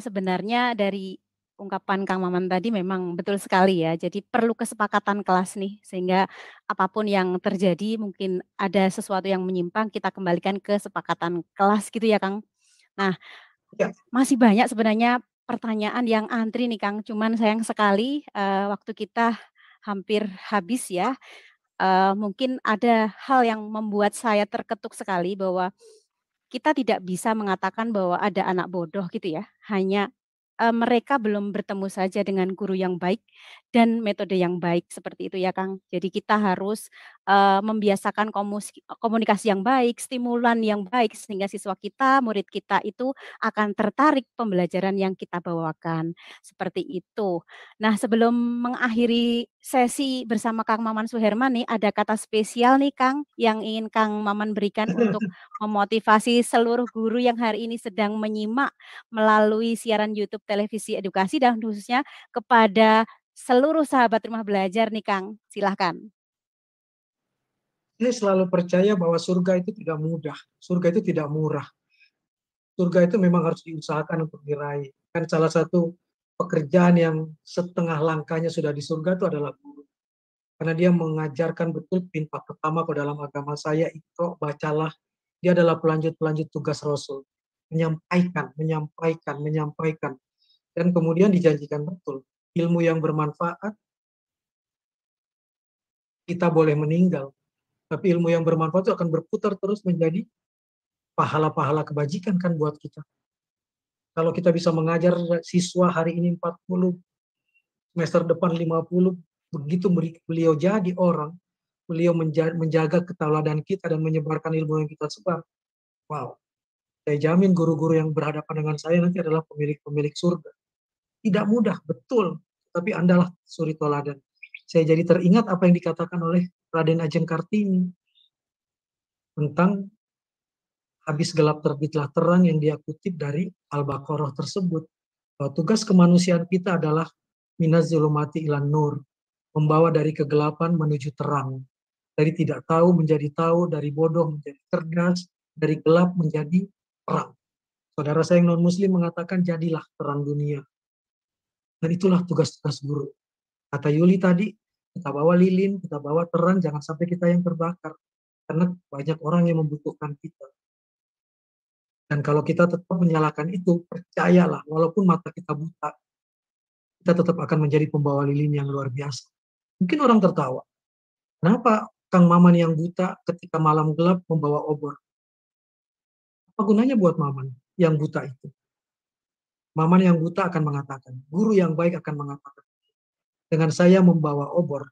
Sebenarnya dari ungkapan Kang Maman tadi memang betul sekali ya. Jadi perlu kesepakatan kelas nih, sehingga apapun yang terjadi mungkin ada sesuatu yang menyimpang, kita kembalikan ke kesepakatan kelas gitu ya Kang. Nah, Ya. masih banyak sebenarnya pertanyaan yang antri nih Kang. Cuman sayang sekali waktu kita hampir habis ya. Mungkin ada hal yang membuat saya terketuk sekali bahwa kita tidak bisa mengatakan bahwa ada anak bodoh gitu ya, hanya, mereka belum bertemu saja dengan guru yang baik dan metode yang baik, seperti itu ya, Kang. Jadi kita harus, membiasakan komunikasi yang baik, stimulan yang baik, sehingga siswa kita, murid kita itu akan tertarik pembelajaran yang kita bawakan, seperti itu. Nah, sebelum mengakhiri sesi bersama Kang Maman Suherman nih, ada kata spesial nih, Kang, yang ingin Kang Maman berikan untuk memotivasi seluruh guru yang hari ini sedang menyimak melalui siaran YouTube Televisi Edukasi dan khususnya kepada seluruh sahabat rumah belajar nih Kang, silahkan. Saya selalu percaya bahwa surga itu tidak mudah, surga itu tidak murah. Surga itu memang harus diusahakan untuk diraih. Kan salah satu pekerjaan yang setengah langkahnya sudah di surga itu adalah guru. Karena dia mengajarkan betul perintah pertama ke dalam agama saya, Iqra, bacalah. Dia adalah pelanjut-pelanjut tugas Rasul. Menyampaikan. Dan kemudian dijanjikan betul. Ilmu yang bermanfaat, kita boleh meninggal. Tapi ilmu yang bermanfaat itu akan berputar terus menjadi pahala-pahala kebajikan kan buat kita. Kalau kita bisa mengajar siswa hari ini 40, semester depan 50, begitu beliau jadi orang, beliau menjaga keteladanan kita dan menyebarkan ilmu yang kita sebar. Wow, saya jamin guru-guru yang berhadapan dengan saya nanti adalah pemilik-pemilik surga. Tidak mudah, betul, tapi Andalah suri toladan. Saya jadi teringat apa yang dikatakan oleh Raden Ajeng Kartini tentang habis gelap terbitlah terang yang dia kutip dari Al-Baqarah tersebut. Bahwa tugas kemanusiaan kita adalah minaz zulumati ilan nur, membawa dari kegelapan menuju terang, dari tidak tahu menjadi tahu, dari bodoh menjadi cerdas, dari gelap menjadi terang. Saudara saya yang non-muslim mengatakan jadilah terang dunia. Dan itulah tugas-tugas guru. Kata Yuli tadi, kita bawa lilin, kita bawa terang, jangan sampai kita yang terbakar. Karena banyak orang yang membutuhkan kita. Dan kalau kita tetap menyalakan itu, percayalah, walaupun mata kita buta, kita tetap akan menjadi pembawa lilin yang luar biasa. Mungkin orang tertawa. Kenapa Kang Maman yang buta ketika malam gelap membawa obor? Apa gunanya buat Maman yang buta itu? Maman yang buta akan mengatakan, guru yang baik akan mengatakan, dengan saya membawa obor,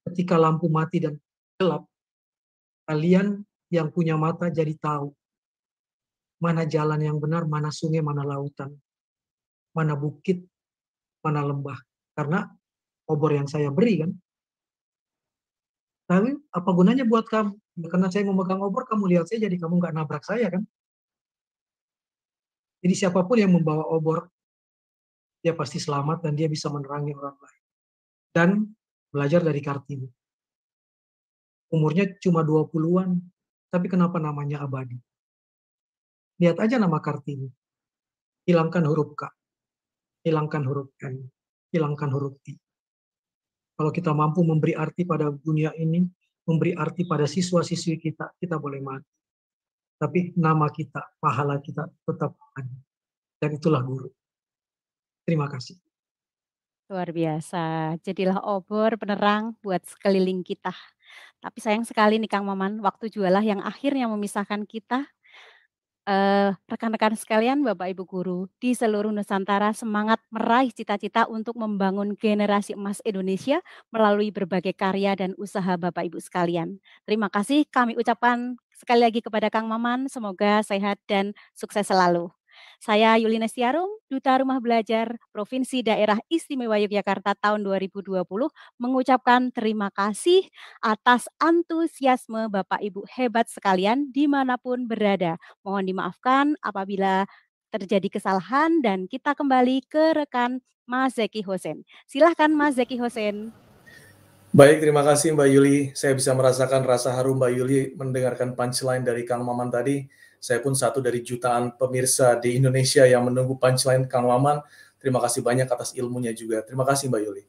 ketika lampu mati dan gelap, kalian yang punya mata jadi tahu mana jalan yang benar, mana sungai, mana lautan, mana bukit, mana lembah. Karena obor yang saya beri kan. Tapi apa gunanya buat kamu? Karena saya memegang obor, kamu lihat saya, jadi kamu nggak nabrak saya kan. Jadi siapapun yang membawa obor, dia pasti selamat dan dia bisa menerangi orang lain. Dan belajar dari Kartini. Umurnya cuma 20-an, tapi kenapa namanya abadi? Lihat aja nama Kartini. Hilangkan huruf K, hilangkan huruf N, hilangkan huruf I. Kalau kita mampu memberi arti pada dunia ini, memberi arti pada siswa-siswi kita, kita boleh mati. Tapi nama kita, pahala kita tetap ada. Dan itulah guru. Terima kasih. Luar biasa. Jadilah obor penerang buat sekeliling kita. Tapi sayang sekali nih Kang Maman, waktu jualah yang akhirnya memisahkan kita. Rekan-rekan sekalian, Bapak Ibu guru di seluruh Nusantara semangat meraih cita-cita untuk membangun generasi emas Indonesia melalui berbagai karya dan usaha Bapak Ibu sekalian. Terima kasih kami ucapkan sekali lagi kepada Kang Maman, semoga sehat dan sukses selalu. Saya Yulina Siarum, Duta Rumah Belajar Provinsi Daerah Istimewa Yogyakarta tahun 2020, mengucapkan terima kasih atas antusiasme Bapak Ibu hebat sekalian dimanapun berada. Mohon dimaafkan apabila terjadi kesalahan dan kita kembali ke rekan Mas Zeki Hosen. Silahkan Mas Zeki Hosen. Baik, terima kasih Mbak Yuli. Saya bisa merasakan rasa harum Mbak Yuli mendengarkan punchline dari Kang Maman tadi. Saya pun satu dari jutaan pemirsa di Indonesia yang menunggu punchline Kang Maman. Terima kasih banyak atas ilmunya juga. Terima kasih Mbak Yuli.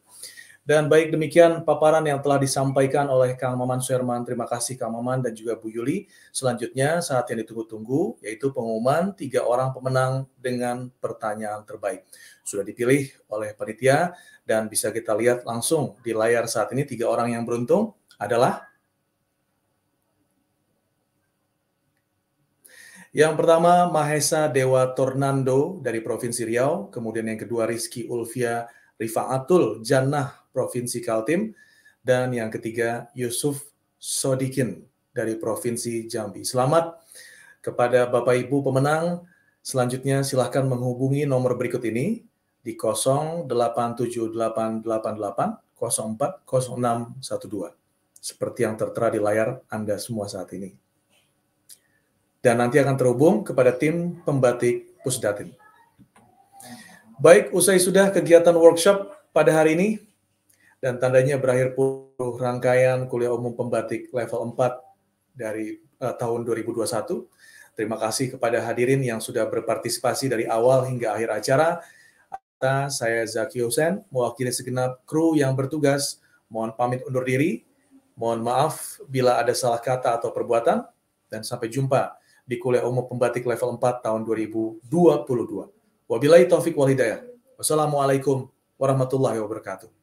Dan baik demikian paparan yang telah disampaikan oleh Kang Maman Suherman. Terima kasih Kang Maman dan juga Bu Yuli. Selanjutnya saat yang ditunggu-tunggu yaitu pengumuman 3 orang pemenang dengan pertanyaan terbaik. Sudah dipilih oleh panitia dan bisa kita lihat langsung di layar saat ini 3 orang yang beruntung adalah yang pertama Mahesa Dewa Tornando dari Provinsi Riau, kemudian yang kedua Rizky Ulfia Rifaatul Jannah Provinsi Kaltim, dan yang ketiga Yusuf Sodikin dari Provinsi Jambi. Selamat kepada Bapak Ibu pemenang. Selanjutnya silahkan menghubungi nomor berikut ini di 087888040612 seperti yang tertera di layar Anda semua saat ini. Dan nanti akan terhubung kepada tim pembatik Pusdatin. Baik, usai sudah kegiatan workshop pada hari ini, dan tandanya berakhir puluh rangkaian kuliah umum pembatik level 4 dari tahun 2021. Terima kasih kepada hadirin yang sudah berpartisipasi dari awal hingga akhir acara. Saya Zaki Hosen, mewakili segenap kru yang bertugas, mohon pamit undur diri. Mohon maaf bila ada salah kata atau perbuatan, dan sampai jumpa di kuliah umum pembatik level 4 tahun 2022. Wabillahi taufik wal hidayah. Wassalamualaikum warahmatullahi wabarakatuh.